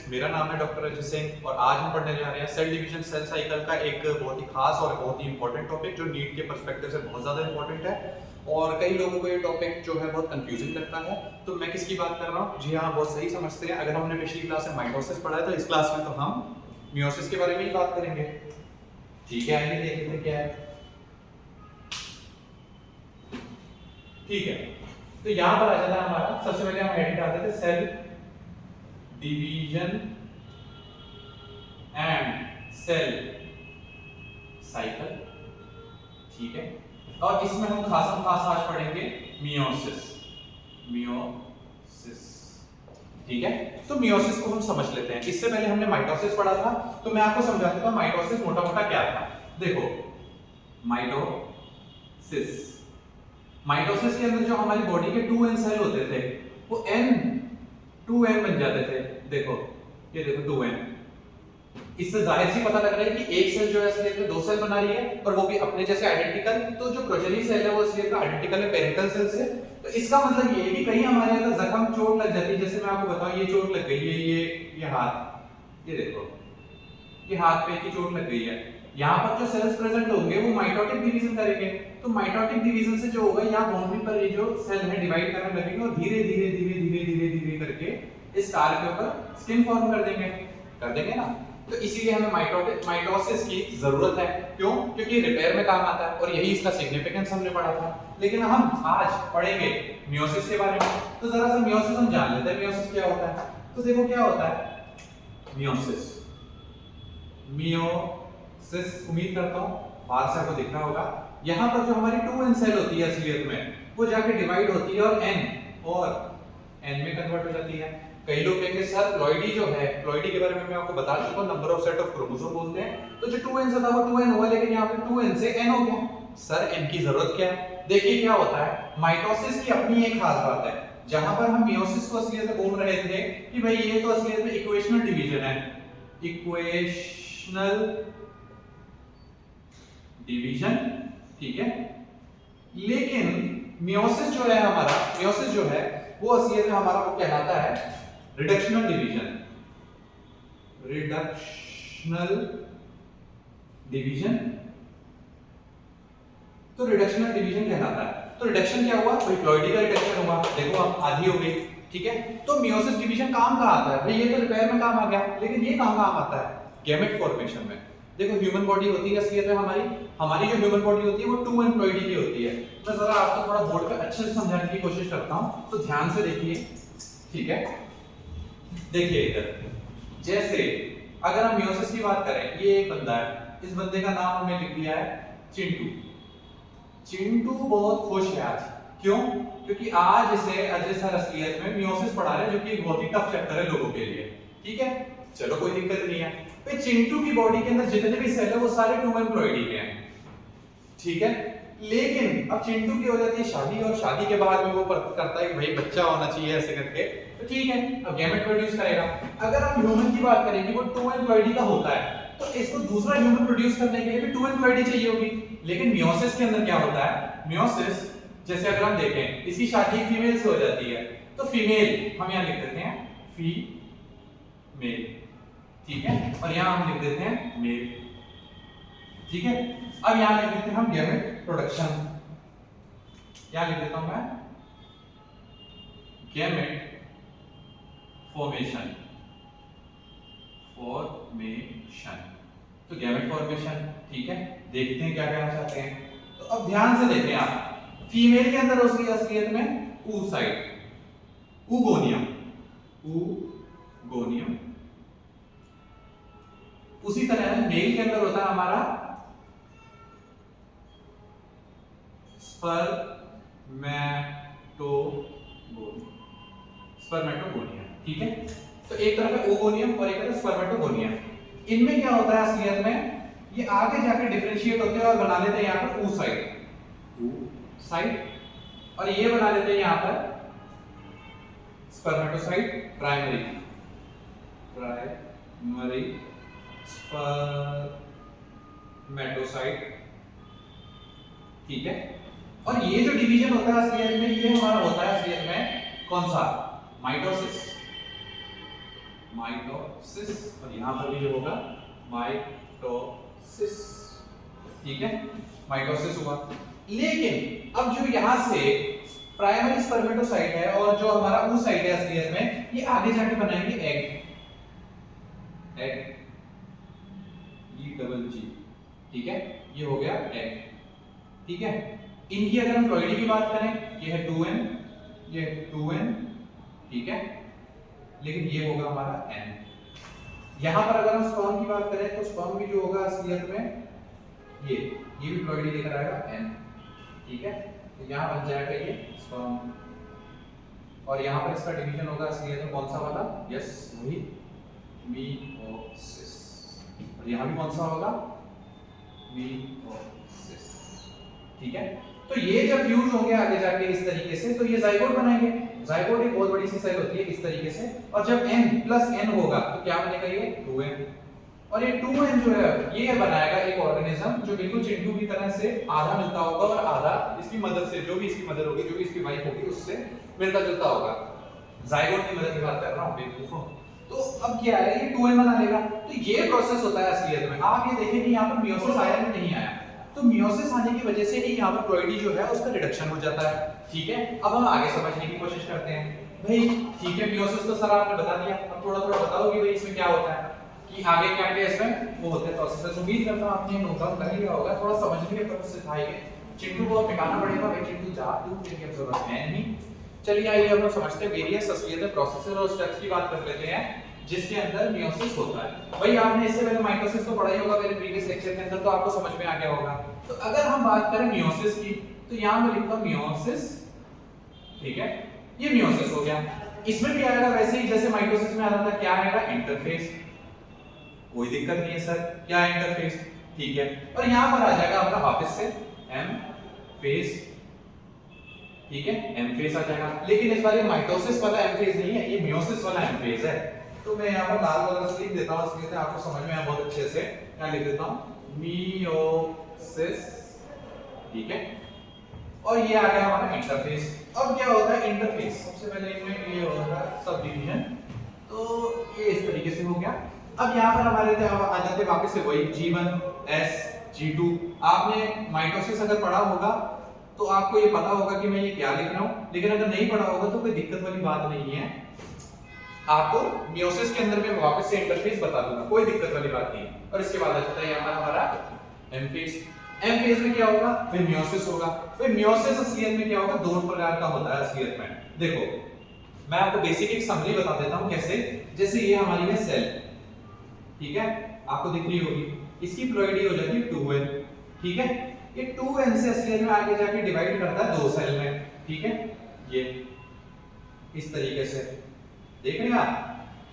मेरा नाम है डॉक्टर अजय सिंह और आज हम पढ़ने जा रहे हैं सेल डिवीजन सेल साइकिल का एक बहुत ही खास और बहुत ही इंपॉर्टेंट टॉपिक जो नीट के पर्सपेक्टिव से बहुत ज़्यादा इंपॉर्टेंट है। और कई लोगों को ये टॉपिक जो है बहुत कंफ्यूजिंग लगता है। तो मैं किसकी बात कर रहा हूँ? जी हाँ, बहुत सही समझते हैं। अगर हमने पिछली क्लास में माइटोसिस पढ़ा है तो इस क्लास में तो हम मियोसिस के बारे में ही बात करेंगे। ठीक है, आइए देखते हैं क्या है। ठीक है, तो यहाँ पर आ जाता है हमारा, सबसे पहले हम हेडिंग डालते थे cell division and cell cycle. ठीक है, और इसमें हम खास आज पढ़ेंगे मियोसिस। मियोसिस, ठीक है। तो मियोसिस को हम समझ लेते हैं। इससे पहले हमने माइटोसिस पढ़ा था, तो मैं आपको समझा देता हूं माइटोसिस मोटा मोटा क्या था। देखो, माइटोसिस के अंदर जो हमारी बॉडी के 2n सेल होते थे वो n2n बन जाते थे। देखो, ये देखो 2n। इससे जाहिर सी पता लग रहा है कि एक सेल जो है असलियत में 2 सेल बना रही है और वो भी अपने जैसे आइडेंटिकल। तो जो प्रोजेनी सेल है वो असलियत में आइडेंटिकल है पेरेंटल सेल से। तो इसका मतलब ये है कि कहीं हमारे अंदर जख्म चोट लग जाती है। जैसे मैं आपको बताऊं, ये चोट लग गई है, ये हाथ, ये देखो, ये हाथ पे की चोट लग गई है। यहाँ पर जो सेल्स प्रेजेंट होंगे वो माइटोटिक डिवीजन करेंगे। तो माइटोटिक डिवीजन से जो होगा, यहाँ बाउंड्री पर ये जो सेल है डिवाइड करने लगेंगे और धीरे धीरे धीरे धीरे धीरे धीरे करके इस तार के ऊपर स्किन फॉर्म कर देंगे ना। तो इसीलिए हमें माइटोसिस की जरूरत है। क्यों? क्योंकि रिपेयर में काम आता है और यही इसका सिग्निफिकेंस हमने पढ़ा था। लेकिन हम आज पढ़ेंगे मियोसिस के बारे में। तो जरा सा मियोसिस हम जान लेते हैं, मियोसिस क्या होता है। तो देखो क्या होता है मियोसिस। उम्मीद करता हूं बाहर से आपको दिख रहा होगा। यहाँ पर जो हमारी 2n सेल होती है असलियत में, वो जाके डिवाइड होती है और n में कन्वर्ट हो जाती है। कई लोग कहेंगे सर प्लॉइडी जो है, प्लॉइडी के बारे में मैं आपको बता चुका हूं, number of set of chromosome बोलते हैं। तो जो 2n से था वो 2n हुआ, लेकिन यहाँ पे 2n से n हो गया। सर n की जरूरत क्या है? देखिए क्या होता है, माइटोसिस की अपनी एक खास बात है। जहां पर हम मियोसिस को असलियत में बोल रहे थे कि भाई ये तो असलियत में इक्वेशनल डिवीजन है, इक्वेशनल डिवीजन, ठीक है। लेकिन मियोसिस जो है हमारा, मियोसिस जो है वो असलियत में हमारा वो कहलाता है रिडक्शनल डिवीजन। रिडक्शनल डिवीजन, तो रिडक्शनल डिवीजन कहलाता है। तो रिडक्शन क्या हुआ? भाई प्लॉइडी का रिडक्शन हुआ, देखो अब आधी हो गई, ठीक है। तो मियोसिस डिवीजन काम कहाँ आता है? भाई ये तो रिपेयर में काम आ गया, लेकिन ये काम आता है गैमेट फॉर्मेशन में। देखो ह्यूमन बॉडी होती है असलियत में हमारी जो ह्यूमन बॉडी होती है वो 2n प्लॉइडी की होती है। मैं जरा आपको थोड़ा बोर्ड पे अच्छे से समझाने की कोशिश करता हूं, तो ध्यान से देखिए, ठीक है। देखिए इधर, जैसे अगर हम मियोसिस की बात करें, ये एक बंदा है, इस बंदे का नाम हमने लिख दिया है चिंटू। चिंटू बहुत खुश है आज। क्यों? क्योंकि आज इसे अजय सर असलियत में मियोसिस पढ़ा रहे हैं, जो कि एक बहुत ही टफ चैप्टर है लोगों के लिए, ठीक है। चलो कोई दिक्कत नहीं है। पे चिंटू की बॉडी के अंदर जितने भी सेल है वो सारे 2n प्लॉइडी के हैं, ठीक है। लेकिन अब चिंटू की हो जाती है शादी, और शादी के बाद में वो करता है कि भाई बच्चा होना चाहिए ऐसे करके, तो ठीक है, अब गैमेट प्रोड्यूस करेगा। अगर हम ह्यूमन की बात करें कि वो 2n प्लॉइडी का होता है, तो इसको दूसरा ह्यूमन प्रोड्यूस करने के लिए भी 2n प्लॉइडी चाहिए होगी। लेकिन मियोसिस के अंदर क्या होता है? मियोसिस जैसे अगर हम देखें, इसकी शादी फीमेल से हो जाती है, तो फीमेल हम यहाँ लिख देते हैं फीमेल, ठीक है, और यहाँ हम लिख देते हैं मेल, ठीक है। अब यहाँ लिख देते हैं हम गैमेट प्रोडक्शन, यहाँ लिख देता हूं मैं गैमेट फॉर्मेशन। तो गैमेट फॉर्मेशन, ठीक है। देखते हैं क्या कहना चाहते हैं। तो अब ध्यान से देखें आप, फीमेल के अंदर उसकी असलियत में oocyte, oogonia, उसी तरह मेल के अंदर होता है हमारा स्पर्मेटोगोनिया, ठीक है। तो एक तरफ है ओगोनियम और एक तरफ स्पर्मेटोगोनिया। इनमें क्या होता है असलियत में, ये आगे जाके डिफरेंशिएट होते हैं और बना लेते हैं यहाँ पर oocyte, और ये बना लेते हैं यहाँ पर स्पर्मेटोसाइट, प्राइमरी स्पर्मेटोसाइट, ठीक है। और ये जो डिवीजन होता है असलियत में, ये हमारा होता है असलियत में कौन सा? माइटोसिस। माइटोसिस, और यहाँ पर भी जो होगा माइटोसिस, ठीक है, माइटोसिस हुआ। लेकिन अब जो यहाँ से प्राइमरी स्पर्मेटोसाइट है और जो हमारा oocyte है असलियत में, ये आगे जाके बनाएंगे एग, एग, ई डबल जी, ठीक है, ये हो गया एग, ठीक है। इनकी अगर हम प्लॉइडी की बात करें, ये है 2n, ये 2n, ठीक है, लेकिन ये होगा हमारा n। यहां पर अगर हम स्पर्म की बात करें तो स्पर्म भी जो होगा असलियत में ये भी प्लॉइडी लेकर आएगा n, ठीक है, तो यहां बन जाएगा ये स्पर्म, और यहां पर इसका डिवीजन होगा असलियत में कौन सा वाला, यस वही मियोसिस, और यहां भी कौन सा होगा, मियोसिस, ठीक है। तो ये जब फ्यूज होंगे आगे जाके इस तरीके से, तो ये जाइगोट बनाएंगे। जाइगोट एक बहुत बड़ी सी सेल होती है इस तरीके से, और जब n प्लस n होगा तो क्या बनेगा, ये 2n, और ये 2n जो है ये बनाएगा एक ऑर्गेनिज्म जो बिल्कुल चिंटू की तरह से आधा मिलता होगा और आधा इसकी मदद से, जो भी इसकी मदर होगी, जो भी इसकी वाइफ होगी, उससे मिलता जुलता होगा। जाइगोट की मदद की बात कर रहा हूं बेवकूफों। तो अब क्या है, ये 2n बना लेगा। तो ये प्रोसेस होता है असलियत में। आप ये देखें कि यहाँ पर मियोसिस आया या नहीं आया, तो मियोसिस आने की वजह से ही यहाँ पर प्लॉइडी जो है उसका रिडक्शन हो जाता है, ठीक है। अब हम आगे समझने की कोशिश करते हैं। भाई ठीक है, मियोसिस तो सर आपने बता दिया, अब थोड़ा थोड़ा बताओ कि भाई इसमें क्या होता है, कि आगे क्या क्या इसमें वो होते हैं प्रोसेस। उम्मीद करता हूं आपने नोट डाउन कर लिया होगा, थोड़ा समझने के पर्पस से था ये। चिंटू को पिटाना पड़ेगा, भाई चिंटू जा तू, तेरी अब जरूरत है नहीं। चलिए आइए अब हम समझते हैं वेरियस असलियत में प्रोसेसेस और स्टेप्स की बात कर लेते हैं जिसके अंदर मियोसिस होता है। भाई आपने इससे पहले माइटोसिस तो पढ़ा ही होगा मेरे प्रीवियस लेक्चर के अंदर, तो आपको समझ में आ गया होगा। तो अगर हम बात करें मियोसिस की, तो यहां मैं लिखता हूं मियोसिस, ठीक है, ये मियोसिस हो गया। इसमें भी आएगा वैसे ही जैसे माइटोसिस में आता था, क्या आएगा, इंटरफेस, कोई दिक्कत नहीं है सर, क्या इंटरफेस, ठीक है। और यहां पर आ जाएगा अपना वापस से एम फेस, ठीक है, एम फेस आ जाएगा। लेकिन इस बार ये माइटोसिस वाला एम फेस नहीं है, ये मियोसिस वाला एम फेस है। तो मैं यहां पर लाल कलर से लिख देता हूं, इसलिए आपको समझ में आए बहुत अच्छे से। क्या लिख देता हूं, मियोसिस, ठीक है। और ये आ गया हमारा इंटरफेस। अब क्या होता है इंटरफेस, सबसे पहले इनमें ये होता है सब डिवीजन, तो ये इस तरीके से हो गया। अब यहाँ पर हमारे आ जाते वापस से वही G1 S G2। आपने माइटोसिस अगर पढ़ा होगा तो आपको ये पता होगा कि मैं ये क्या लिख रहा हूँ, लेकिन अगर नहीं पढ़ा होगा तो कोई दिक्कत वाली बात नहीं है। आपको मियोसिस के अंदर में वापस से इंटरफेस बता दूंगा, कोई दिक्कत वाली बात नहीं। और इसके बाद आता है यहाँ पर हमारा एम फेस। एम फेस में क्या होगा, फिर मियोसिस होगा। फिर मियोसिस असलियत में क्या होगा, दो प्रकार का होता है असलियत में। देखो मैं आपको बेसिक एक समरी बता देता हूँ कैसे। जैसे ये हमारी है सेल, ठीक है, आपको दिख रही होगी, इसकी प्लॉइडी हो जाती है 2n, ठीक है। ये 2n से असलियत में आगे जाके डिवाइड करता है दो सेल में, ठीक है, ये इस तरीके से देख रहे हैं आप।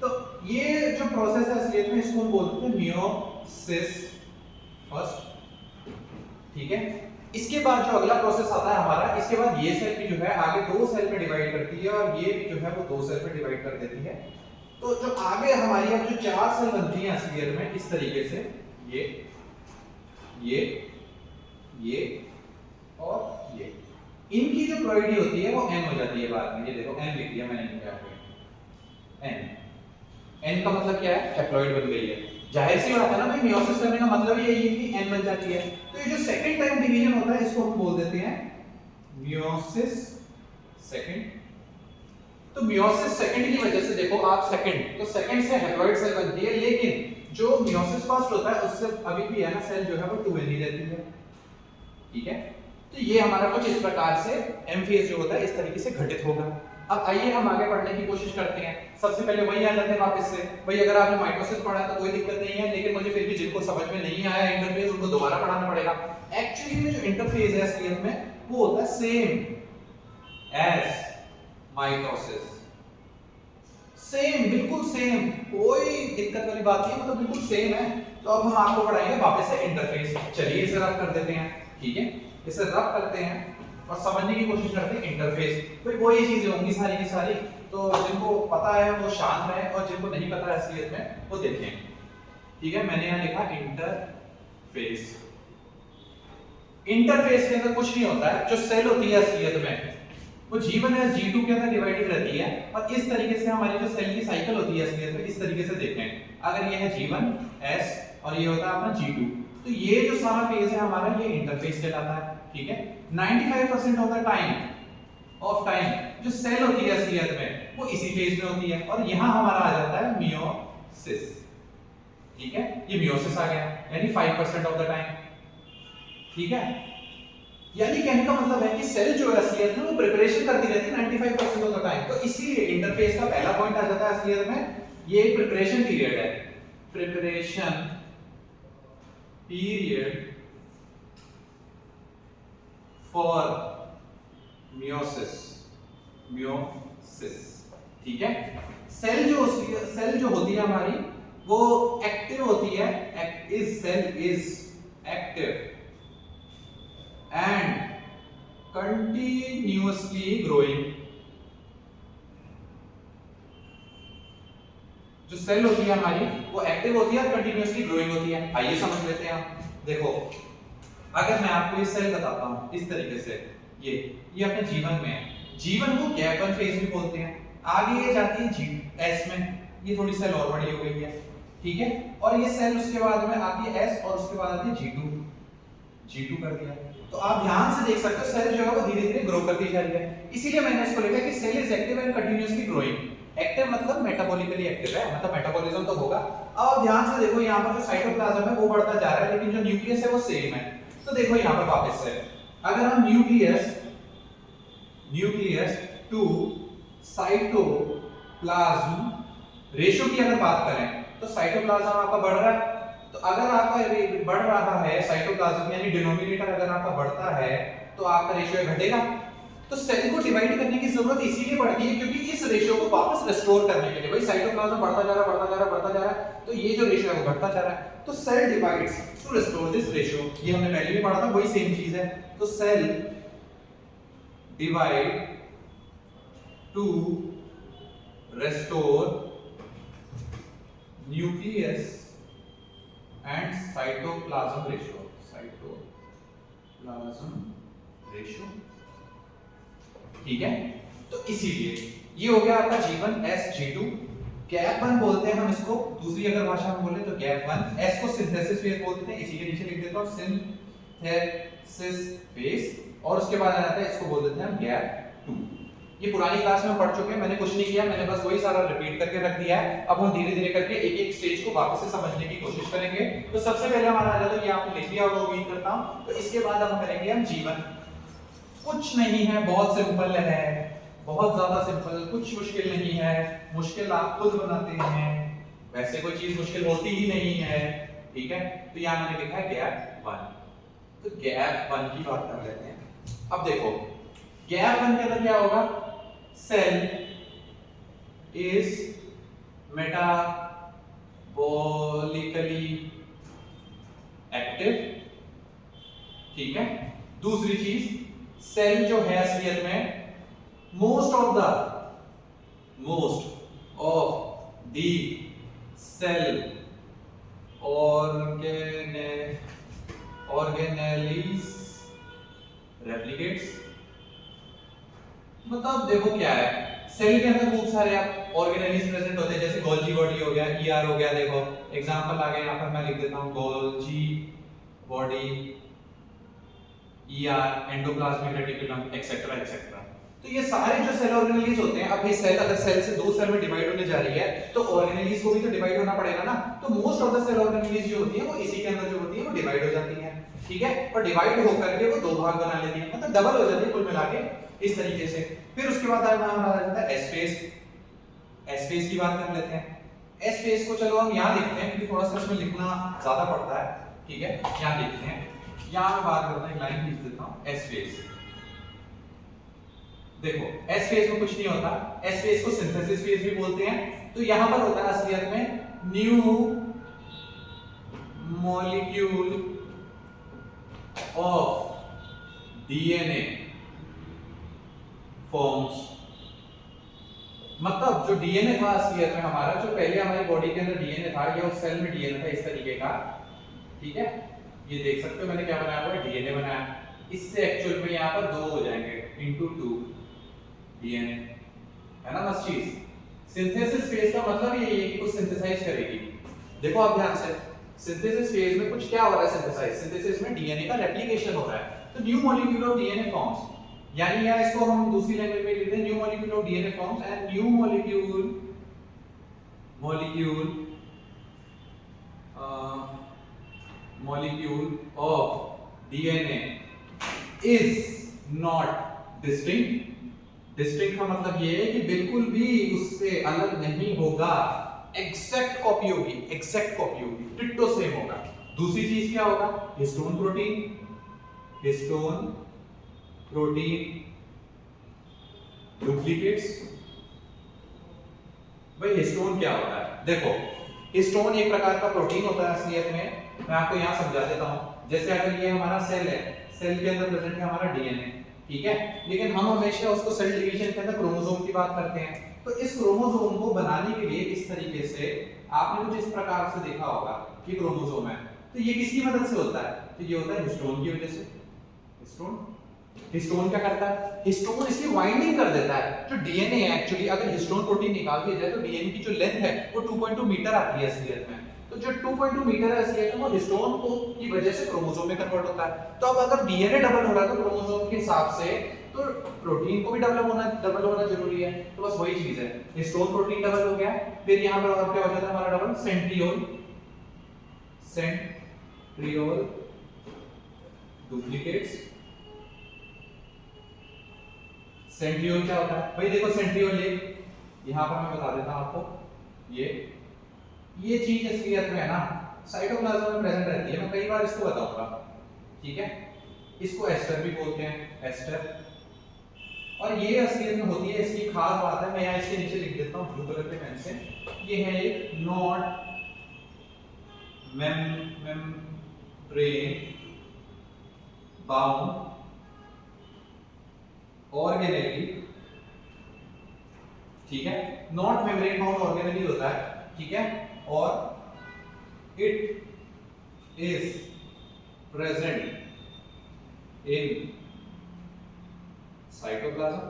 तो ये जो प्रोसेस है असलियत में इसको हम बोलते हैं मियोसिस फर्स्ट, ठीक है। इसके बाद जो अगला प्रोसेस आता है हमारा, इसके बाद ये सेल भी जो है आगे दो सेल में डिवाइड करती है और ये भी जो है वो दो सेल में डिवाइड कर देती है। तो जो आगे हमारी अब जो चार सेल बनती हैं असलियत में इस तरीके से, ये और ये, इनकी जो प्लॉइडी होती है वो n हो जाती है बाद में। ये देखो n लिख दिया मैंने इनके आगे, n का मतलब क्या है, हैप्लॉइड बन गई है। जाहिर सी बात है ना भाई, मियोसिस करने का मतलब ही यही है कि n बन जाती है। तो ये जो सेकंड टाइम डिवीजन होता है इसको हम बोल देते हैं मियोसिस सेकंड। तो मियोसिस सेकंड की वजह से देखो आप सेकंड, तो सेकंड से हैप्लॉइड सेल बनती है, लेकिन जो मियोसिस फर्स्ट होता है उससे अभी भी है ना सेल जो है वो 2n ही रहती है, ठीक है। तो ये हमारा कुछ इस प्रकार से एम फेज जो होता है इस तरीके से घटित होगा। अब आइए हम आगे पढ़ने की कोशिश करते हैं। सबसे पहले वही आ जाते हैं वापस से, भाई अगर आपने माइटोसिस पढ़ा है तो कोई दिक्कत नहीं है, लेकिन मुझे फिर भी जिनको समझ में नहीं आया इंटरफेस उनको दोबारा पढ़ाना पड़ेगा। एक्चुअली में जो इंटरफेस है असलियत में वो होता है सेम एज माइटोसिस, सेम, बिल्कुल सेम, कोई दिक्कत वाली बात नहीं है, मतलब बिल्कुल सेम है। तो अब हम आपको पढ़ाएंगे वापस से इंटरफेस। चलिए इसे रब कर देते हैं, ठीक है, इसे रब करते हैं और समझने की कोशिश करते हैं इंटरफेस। फिर वही चीजें होंगी सारी की सारी, तो जिनको पता है वो शांत रहे और जिनको नहीं पता है असलियत में वो देखें, ठीक है। मैंने यहाँ लिखा इंटरफेस। इंटरफेस के अंदर कुछ नहीं होता है, जो सेल होती है असलियत में वो G1s G2 के अंदर डिवाइडेड रहती है। और इस तरीके से हमारी जो सेल की साइकिल होती है असलियत में इस तरीके से देखें, अगर ये है G1s और ये होता है अपना G2, तो ये जो सारा फेज है हमारा ये इंटरफेस कहलाता है। ठीक है, 95% ऑफ द टाइम जो सेल होती है असलियत में वो इसी फेज में होती है, और यहाँ हमारा आ जाता है मियोसिस। ठीक है, ये मियोसिस आ गया, यानी 5% ऑफ द टाइम। ठीक है, यानी कहने का मतलब है कि सेल जो है असलियत में वो प्रिपरेशन करती रहती है 95% ऑफ द टाइम। तो इसीलिए इंटरफेस का पहला पॉइंट आ जाता है असलियत में, ये एक प्रिपरेशन पीरियड है, प्रिपरेशन पीरियड फॉर मियोसिस। ठीक है, सेल जो होती है हमारी वो एक्टिव होती है, cell is active and continuously growing। जो सेल होती है हमारी वो एक्टिव होती है और कंटिन्यूअसली ग्रोइंग होती है। आइए समझ लेते हैं हम। देखो, अगर मैं आपको ये सेल बताता हूं इस तरीके से, ये अपने जीवन में है, जीवन को गैप वन फेज भी बोलते हैं। आगे ये जाती है G में, ये थोड़ी सेल और बड़ी हो गई है। ठीक है, और ये सेल उसके बाद में आती है S और उसके बाद आती है G2 कर दिया। तो आप ध्यान से देख सकते हो सेल जो है वो धीरे-धीरे ग्रो करती जा रही है। इसीलिए मैंने इसको लिखा कि cell is active and continuously growing. Active मतलब मेटाबॉलिकली एक्टिव है, मतलब मेटाबॉलिज्म तो होगा। अब आप ध्यान से देखो, यहाँ पर जो साइटोप्लाज्म है वो बढ़ता जा रहा है, लेकिन जो न्यूक्लियस है वो सेम है। तो देखो यहाँ पर वापस से, अगर हम न्यूक्लियस टू साइटोप्लाज्म रेशियो की अगर बात करें तो साइटोप्लाज्म आपका बढ़ रहा है। तो अगर आपका बढ़ रहा है साइटोप्लाज्म, यानी डिनोमिनेटर अगर आपका बढ़ता है तो आपका रेशियो घटेगा। तो सेल को डिवाइड करने की जरूरत इसीलिए पड़ती है क्योंकि इस रेशियो को वापस रिस्टोर करने के लिए, भाई साइटोप्लाज्म बढ़ता जा रहा है, तो ये जो रेशियो है वो घटता जा रहा है। तो cell divides to restore this ratio, ये हमने पहले भी पढ़ा था, वही सेम चीज है। तो cell divide to restore nucleus and cytoplasm ratio. ठीक है, तो इसीलिए ये हो गया आपका G1S G2। गैप वन बोलते हैं हम इसको, दूसरी अगर भाषा में बोले तो गैप वन। S को सिंथेसिस फेज बोलते हैं, इसी के नीचे लिख देता हूं सिंथेसिस फेज, और उसके बाद आ जाता है इसको बोल देते हैं हम गैप टू। ये पुरानी क्लास में पढ़ चुके हैं, मैंने कुछ नहीं किया, मैंने बस वही सारा रिपीट करके रख दिया है। अब हम धीरे धीरे करके एक एक स्टेज को वापस से समझने की कोशिश करेंगे। तो सबसे पहले हमारा आ जाता है, ये आपने लिख लिया होगा उम्मीद करता हूं। तो इसके बाद हम करेंगे हम जीवन। कुछ नहीं है, बहुत सिंपल है, बहुत ज्यादा सिंपल, कुछ मुश्किल नहीं है। मुश्किल आप खुद बनाते हैं, वैसे कोई चीज मुश्किल होती ही नहीं है। ठीक है, तो यहाँ मैंने लिखा है गैप वन। तो गैप वन की बात कर लेते हैं। अब देखो गैप वन के अंदर क्या होगा, सेल इज मेटाबॉलिकली एक्टिव। ठीक है, दूसरी चीज, सेल जो है असलियत में most of the cell organelles replicates. मतलब देखो क्या है, सेल के अंदर बहुत सारे ऑर्गेनेलिस प्रेजेंट होते हैं, जैसे गोल्जी बॉडी हो गया, ईआर हो गया। देखो एग्जांपल आ गया, यहाँ पर मैं लिख देता हूँ Golgi body, ER, endoplasmic reticulum, etcetera etcetera. तो ये सारे जो सेल ऑर्गेनेलिस होते हैं, अब ये सेल अगर सेल से दो सेल में डिवाइड होने जा रही है तो ऑर्गेनेलिस को भी तो डिवाइड होना पड़ेगा ना। तो most of the cell organelles जो होती है वो इसी के अंदर जो होती है वो डिवाइड हो जाती है। ठीक है, और डिवाइड होकर के वो दो भाग बना लेती है, मतलब डबल हो जाती है कुल मिला के इस तरीके से। फिर उसके बाद हमारा आ जाता है एस फेज। एस फेज की बात कर लेते हैं। एस फेज को चलो हम यहाँ लिखते हैं क्योंकि थोड़ा सा इसमें लिखना ज्यादा पड़ता है। ठीक है, यहाँ लिखते हैं, यहाँ मैं बात करता हूँ, एक लाइन लिख देता हूँ एस फेज। देखो एस फेज में कुछ नहीं होता, एस फेज को सिंथेसिस फेज भी बोलते हैं। तो यहां पर होता है असलियत में new molecule of DNA forms. मतलब जो डीएनए था असलियत में हमारा, जो पहले हमारी बॉडी के अंदर डीएनए था या उस सेल में डीएनए था इस तरीके का। ठीक है, ये देख सकते हो मैंने क्या बनाया हुआ है, डीएनए बनाया। इससे एक्चुअल में यहाँ पर दो हो जाएंगे, इंटू टू। डीएनए, है ना मस्त चीज। सिंथेसिस फेज का मतलब ये है कि कुछ सिंथेसाइज करेगी। देखो आप ध्यान से, सिंथेसिस फेज में कुछ क्या हो रहा है, सिंथेसाइज, सिंथेसिस में डीएनए का रेप्लिकेशन हो रहा है। तो new molecule of DNA forms, यानी या इसको हम दूसरी लैंग्वेज में लिखते हैं new molecule of DNA forms and new molecule of DNA is not distinct. Distinct का मतलब ये है कि बिल्कुल भी उससे अलग नहीं होगा, एग्जैक्ट कॉपी होगी, एग्जैक्ट कॉपी होगी, डिट्टो सेम होगा। दूसरी चीज क्या होगा, histone protein, histone protein duplicates. भाई हिस्टोन क्या होता है, देखो हिस्टोन एक प्रकार का प्रोटीन होता है असलियत में। मैं आपको यहाँ समझा देता हूँ। जैसे अगर ये हमारा सेल है, सेल के अंदर प्रेजेंट है हमारा डीएनए, ठीक है, लेकिन हम हमेशा उसको सेल डिवीजन के अंदर क्रोमोसोम की बात करते हैं। तो इस क्रोमोसोम को बनाने के लिए इस तरीके से आपने कुछ इस प्रकार से देखा होगा कि क्रोमोसोम है, तो ये किसकी मदद से होता है, तो ये होता है हिस्टोन की वजह से। हिस्टोन क्या करता है, हिस्टोन इसकी वाइंडिंग कर देता है। जो डीएनए है एक्चुअली अगर हिस्टोन प्रोटीन निकाल दिया जाए तो डीएनए की जो लेंथ है वो 2.2 मीटर आती है असलियत में। तो जो 2.2 मीटर है असलियत में वो हिस्टोन को की वजह से क्रोमोसोम में कन्वर्ट होता है। तो अब अगर डीएनए डबल हो रहा है तो क्रोमोसोम के हिसाब से तो प्रोटीन को भी डबल होना जरूरी है। तो बस वही चीज है, हिस्टोन प्रोटीन डबल हो गया, फिर यहां पर और क्या हो जाता है हमारा डबल, सेंट्रियोल डुप्लीकेट्स। सेंट्रियोल क्या होता है भाई, देखो सेंट्रियोल ये यहां पर मैं बता देता हूं आपको, ये चीज असलियत में है ना साइटोप्लाज्म में प्रेजेंट रहती है। मैं कई बार इसको बताऊंगा, ठीक है, इसको एस्टर भी बोलते हैं, एस्टर। और ये असलियत में होती है, इसकी खास बात है, मैं यहाँ इसके नीचे लिख देता हूँ ब्लू कलर के पेन से, ये है एक नॉट मेम्ब्रेन बाउंड ऑर्गेनेली, ठीक है, नॉट मेम्ब्रेन बाउंड ऑर्गेनेली होता है, ठीक है, और it is present in cytoplasm,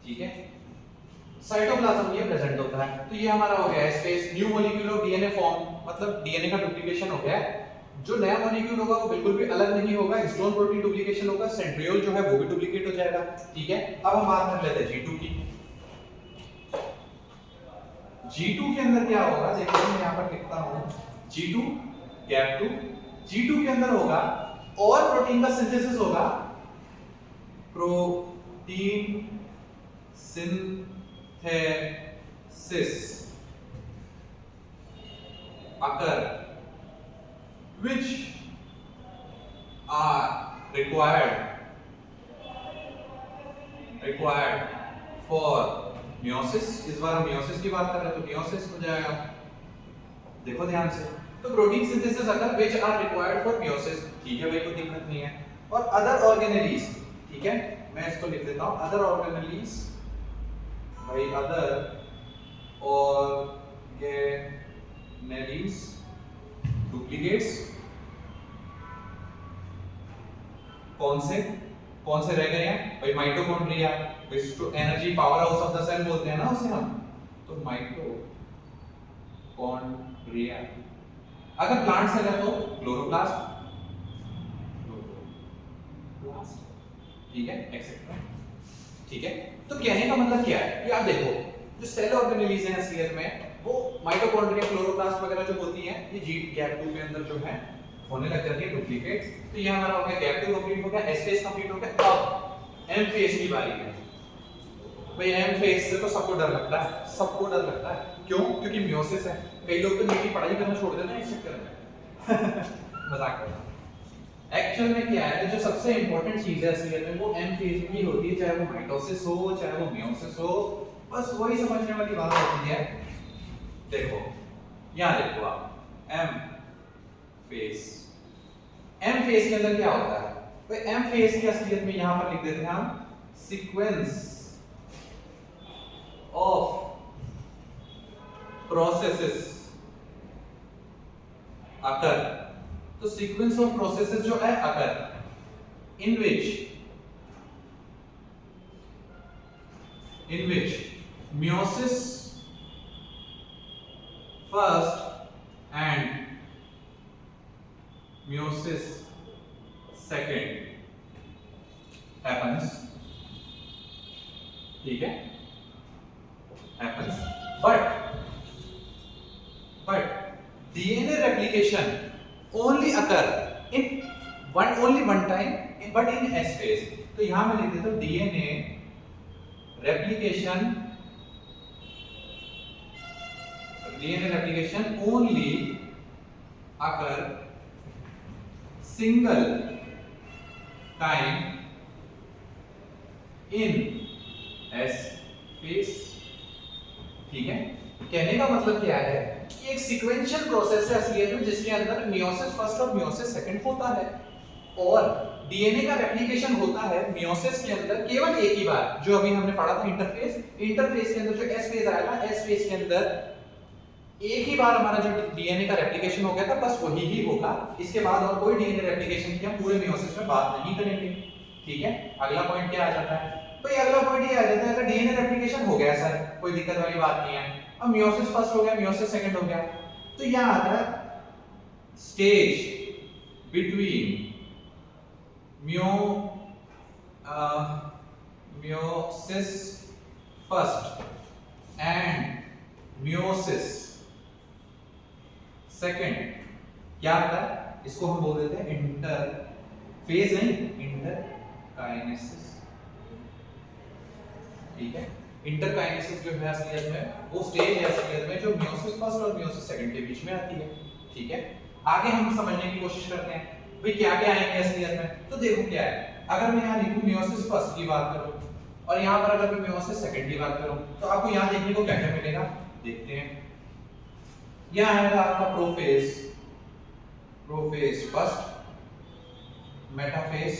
ठीक है, साइटोप्लाज्म ये प्रेजेंट होता है। तो ये हमारा हो गया space new molecule of DNA form, मतलब डीएनए का डुप्लीकेशन हो गया। जो नया मॉलिक्यूल होगा वो बिल्कुल भी अलग नहीं होगा, हिस्टोन प्रोटीन डुप्लीकेशन होगा, सेंट्रियोल जो है वो भी डुप्लीकेट हो जाएगा, ठीक है। अब हम बात कर लेते हैं G2 की। G2 के अंदर क्या होगा, देखिए मैं यहां पर लिखता हूं G2 गैप 2। G2 के अंदर होगा और प्रोटीन का सिंथेसिस होगा, protein synthesis occur which are required for meiosis। इस बार हम meiosis की बात कर रहे हैं तो meiosis हो जाएगा, देखो ध्यान से। तो प्रोटीन सिंथेसिस अगर which are required for meiosis, ठीक है भाई, कोई दिक्कत नहीं है। और अदर ऑर्गेनेलीज, ठीक है, मैं इसको लिख देता हूं अदर ऑर्गेनेलीज, भाई अदर ऑर्गेनेलीज डुप्लीकेट्स कौन से रह गए हैं भाई, mitochondria, which energy powerhouse of the cell बोलते हैं ना उसे हम, तो माइटोकॉन्ड्रिया। अगर प्लांट सेल है तो क्लोरोप्लास्ट, ठीक है, एक्सेट्रा, ठीक है। तो कहने का मतलब क्या है कि आप देखो जो सेल ऑर्गेनेलीज हैं असलियत में वो माइटोकॉन्ड्रिया, क्लोरोप्लास्ट वगैरह जो होती हैं ये जी गैप 2 के अंदर जो है होने लग जाती है डुप्लीकेट। तो ये हमारा हो गया गैप 2 कंप्लीट हो गया, एस फेज कंप्लीट हो गया। अब एम फेज की बारी है भाई। एम फेज से तो सबको डर लगता है, क्यों, क्योंकि मियोसिस है। कई लोग तो नीट पढ़ाई करना छोड़ देते हैं इस चक्कर में मजाक कर रहा हूं। एक्चुअल में क्या है, जो सबसे इंपॉर्टेंट चीज है असलियत में वो एम फेज की होती है, चाहे वो माइटोसिस हो चाहे वो मियोसिस हो, बस वही समझने वाली बात होती है। देखो यहां देखो आप एम फेज के अंदर क्या होता है भाई, एम फेज की असलियत में यहां पर लिख देते हैं हम सीक्वेंस ऑफ प्रोसेसेस अकर। तो सीक्वेंस ऑफ प्रोसेसेस जो है अकर इन विच in which meiosis first and meiosis second happens, ठीक है, happens, but DNA replication only occur in only one time, but in S phase. तो यहां मैं लिख देता हूं DNA replication only occur single time in S phase, ठीक है। कहने का मतलब क्या है कि एक सीक्वेंशियल प्रोसेस है असलियत में जिसके अंदर मियोसिस फर्स्ट और मियोसिस सेकंड होता है, और डीएनए का रेप्लिकेशन होता है मियोसिस के अंदर केवल एक ही बार, जो अभी हमने पढ़ा था इंटरफेस के अंदर जो एस फेज आएगा, एस फेज के अंदर एक ही बार हमारा जो डीएनए का रेप्लिकेशन हो गया था, बस वही ही होगा। इसके बाद और कोई डीएनए रेप्लिकेशन की हम पूरे मियोसिस में बात नहीं करेंगे, ठीक है। अगला पॉइंट क्या आ जाता है भाई, अगला पॉइंट ये आ जाता है अगर डीएनए रेप्लिकेशन हो गया सर, कोई दिक्कत वाली बात नहीं है, अब मियोसिस फर्स्ट हो गया, मियोसिस सेकंड हो गया, तो यहां आता है stage between meiosis first and meiosis second क्या आता है, इसको हम बोल देते हैं इंटरफेज, नहीं इंटरकाइनेसिस, ठीक है। इंटरकाइनेसिस जो है असलियत में वो स्टेज है असलियत में जो मियोसिस फर्स्ट और मियोसिस सेकंड के बीच में आती है, ठीक है। आगे हम समझने की कोशिश करते हैं भाई क्या क्या आएंगे असलियत में। तो देखो क्या है, अगर मैं यहाँ लिखूं मियोसिस फर्स्ट की बात करूं और यहाँ पर अगर मैं मियोसिस सेकंड की बात करूं, तो आपको यहाँ देखने को क्या क्या मिलेगा, देखते हैं। यहाँ आएगा आपका prophase first, metaphase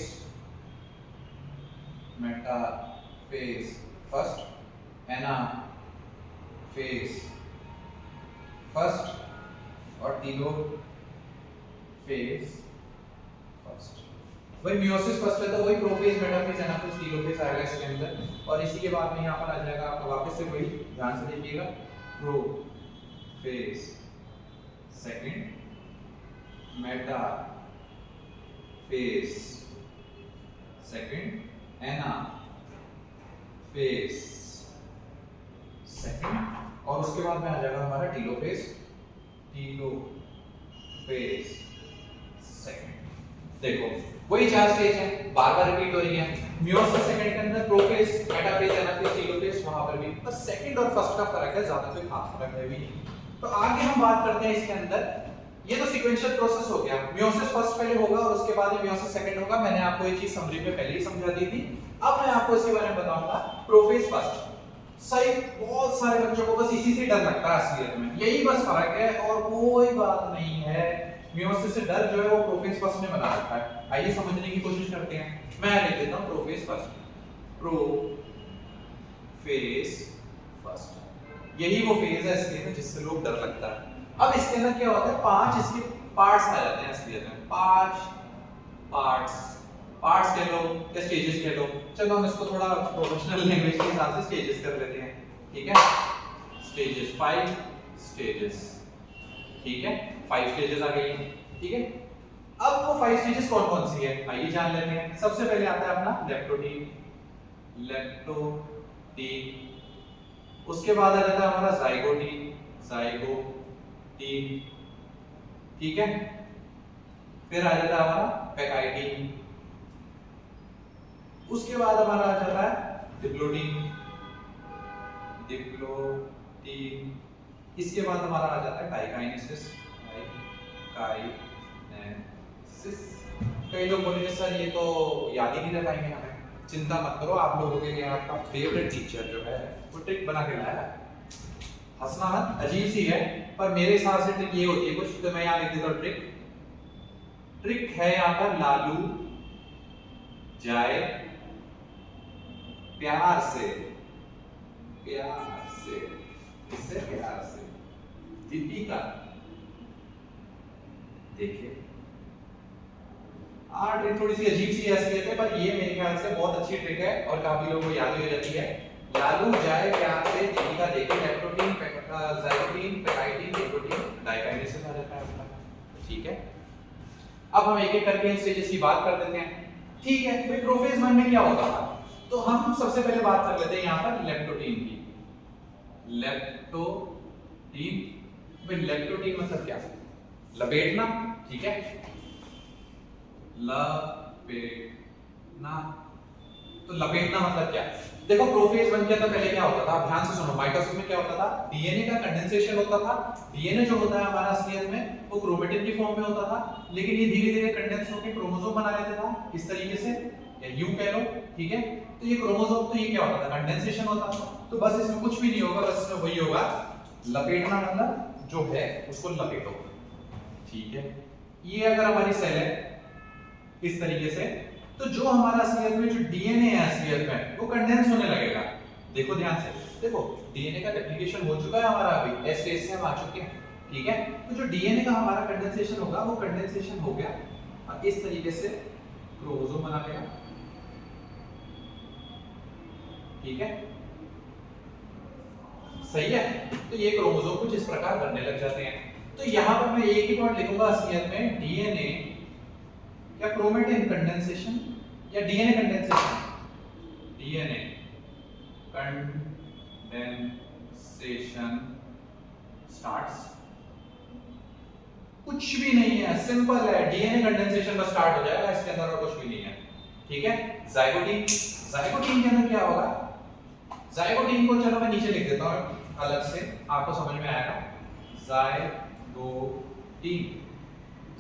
first, anaphase first और टीलोफेज फर्स्ट। वही मियोसिस फर्स्ट है तो वही प्रोफेज, मेटाफेज, एनाफेज, टीलोफेज आएगा इसके अंदर, और इसी के बाद में यहाँ पर आ जाएगा आपका वापस से वही, ध्यान से देखिएगा, prophase second, metaphase second, anaphase second, और उसके बाद में आ जाएगा हमारा टीलोफेज सेकंड। देखो वही चार स्टेज है, बार बार रिपीट हो रही है। मियोसिस सेकंड के अंदर प्रोफेज, मेटाफेज, एनाफेज, टीलोफेज, वहां पर भी बस सेकंड और फर्स्ट का फर्क है, ज्यादा कोई खास फर्क है भी नहीं। तो आगे हम बात करते हैं इसके अंदर, ये तो सीक्वेंशियल प्रोसेस हो गया, मियोसिस फर्स्ट पहले होगा और उसके बाद मियोसिस सेकंड होगा। मैंने आपको ये चीज समरी में पहले ही समझा दी थी, अब मैं आपको इसके बारे में बताऊंगा। प्रोफेज फर्स्ट, सही, बहुत सारे बच्चों को बस इसी से डर लगता है असलियत में, यही बस फर्क है और कोई बात नहीं है। मियोसिस से डर जो है वो प्रोफेज फर्स्ट ने बना रखा है। आइए समझने की कोशिश करते हैं। मैं लिख देता हूं प्रोफेज फर्स्ट, यही वो फेज है इसलिए जिससे लोग डर लगता है। अब इसके अंदर क्या होता है, 5 इसके पार्ट्स आ जाते हैं असलियत में, 5 पार्ट्स कह लो या स्टेजेस कह लो। चलो हम इसको थोड़ा प्रोफेशनल लैंग्वेज के हिसाब से स्टेजेस कर लेते हैं, ठीक है। स्टेजेस, 5 स्टेजेस, ठीक है, 5 स्टेजेस आ गई हैं, ठीक है। अब वो 5 स्टेजेस कौन कौन सी है आइए जान लेते हैं। सबसे पहले आता है अपना लेप्टोटीन, उसके बाद आ जाता है हमारा जाइगोटीन, ठीक है। फिर आ जाता है हमारा पैकाइटीन, उसके बाद हमारा आ जाता है डिप्लोटीन, इसके बाद हमारा आ जाता है डाइकाइनेसिस। कई लोग बोलेंगे सर ये तो याद ही नहीं रह पाएंगे हमें। चिंता मत करो, आप लोगों के लिए आपका फेवरेट टीचर जो है वो ट्रिक बना के लाया है। हंसना मत, अजीब सी है पर मेरे हिसाब से ट्रिक ये होती है कुछ, तो मैं यहाँ लिख देता हूँ ट्रिक है यहाँ पर, लालू जाए प्यार से दीपिका देखिए। ट्रिक थोड़ी सी अजीब सी असलियत है पर ये मेरे ख्याल से बहुत अच्छी ट्रिक है और काफी लोगों को याद भी हो जाती है। लालू जाए प्यार से दीपिका देखे लेप्टोटीन ज़ाइगोटीन पैराइटीन टेट्रोटीन डाइकाइनेसिस आ जाता है आपका। ठीक है, अब हम एक एक करके इन स्टेजेस की बात कर देते हैं। ठीक है, भाई प्रोफेज 1 में क्या होता था, तो हम सबसे पहले बात कर लेते हैं यहाँ पर लेप्टोटीन की। लेप्टोटीन, भाई लेप्टोटीन मतलब क्या, लपेटना। ठीक है, लपेटना, तो लपेटना मतलब क्या, देखो प्रोफेज 1 के अंदर पहले क्या होता था, ध्यान से सुनो। माइटोसिस में क्या होता था, डीएनए का कंडेंसेशन होता था। डीएनए जो होता है हमारा असलियत में वो क्रोमेटिन की फॉर्म में होता था, लेकिन ये धीरे-धीरे कंडेंस होकर क्रोमोसोम बना लेता था इस तरीके से, या यूं कह लो। ठीक है, तो ये क्रोमोसोम, तो ये क्या होता था, कंडेंसेशन होता था। तो बस इसमें कुछ भी नहीं होगा, बस इसमें वही होगा, लपेटना मतलब जो है उसको लपेटो। ठीक है, ये अगर हमारी सेल है इस तरीके से, तो जो हमारा असलियत में जो डीएनए है असलियत में वो कंडेंस होने लगेगा। देखो ध्यान से, देखो डीएनए का रेप्लिकेशन हो चुका है हमारा, अभी एस स्टेज से हम आ चुके हैं। ठीक है, तो जो डीएनए का हमारा कंडेंसेशन होगा वो कंडेंसेशन हो गया और इस तरीके से क्रोमोसोम बना लेगा। ठीक है, सही है, तो ये क्रोमोसोम कुछ इस प्रकार बनने लग जाते हैं। तो यहां पर मैं एक ही पॉइंट लिखूंगा असलियत में, डीएनए या क्रोमेटिन कंडेंसेशन या DNA condensation, DNA condensation starts. कुछ भी नहीं है, सिंपल है, डीएनए कंडेंसेशन बस स्टार्ट हो जाएगा, इसके अंदर और कुछ भी नहीं है। ठीक है, जाइगोटीन, जाइगोटीन के अंदर क्या होगा, जाइगोटीन को चलो मैं नीचे लिख देता हूं अलग से, आपको समझ में आएगा। जाइगोटीन,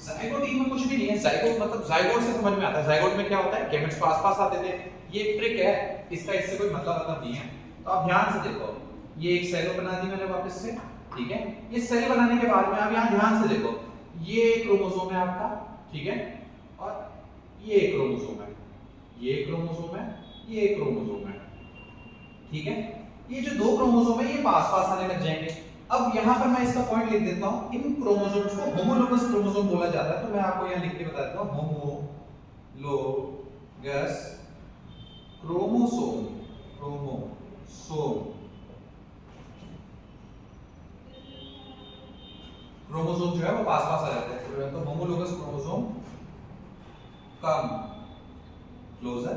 जाइगोटीन में कुछ भी नहीं है, जाइगोट मतलब जाइगोट से समझ में आता है। जाइगोट में क्या होता है, गैमेट्स पास पास आते थे, ये एक ट्रिक है, इसका इससे कोई मतलब नहीं है। तो आप ध्यान से देखो, ये एक सेल बना दी मैंने वापस से। ठीक है, ये सेल बनाने के बाद में आप यहाँ ध्यान से देखो, ये क्रोमोसोम है आपका। ठीक है, और ये क्रोमोसोम है, ये क्रोमोसोम है, ये क्रोमोसोम है। ठीक है, ये जो दो क्रोमोसोम है ये पास पास आने लग जाएंगे। अब यहाँ पर मैं इसका पॉइंट लिख देता हूँ, इन क्रोमोसोम्स को होमोलोगस क्रोमोसोम बोला जाता है। तो मैं आपको यहाँ लिख के बता देता हूँ, होमोलोगस क्रोमोसोम, क्रोमोसोम जो है वो पास पास आ जाते हैं। तो होमोलोगस क्रोमोसोम कम क्लोजर।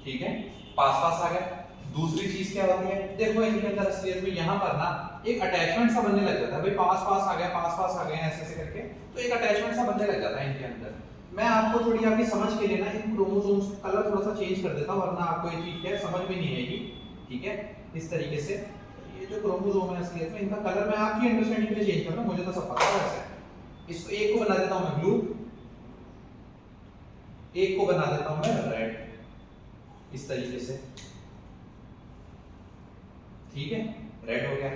ठीक है, पास पास आ गए। दूसरी चीज क्या होती है, देखो इनके अंदर असलियत में यहाँ पर ना एक अटैचमेंट सा बनने लग जाता है। भाई पास पास आ गया, पास पास आ गए ऐसे ऐसे करके, तो एक अटैचमेंट सा बनने लग जाता है इनके अंदर। मैं आपको थोड़ी आपकी समझ के लिए ना इन क्रोमोसोम्स का कलर थोड़ा सा चेंज कर देता हूँ, वरना आपको ये चीज क्या समझ में नहीं आएगी। ठीक है, इस तरीके से ये जो क्रोमोसोम है असलियत में इनका कलर मैं आपकी अंडरस्टैंडिंग के लिए चेंज कर रहा हूँ, मुझे तो सब पता है वैसे। इसको एक को बना देता हूँ मैं ब्लू, एक को बना देता हूँ मैं रेड, इस तरीके से। ठीक है, रेड हो गया।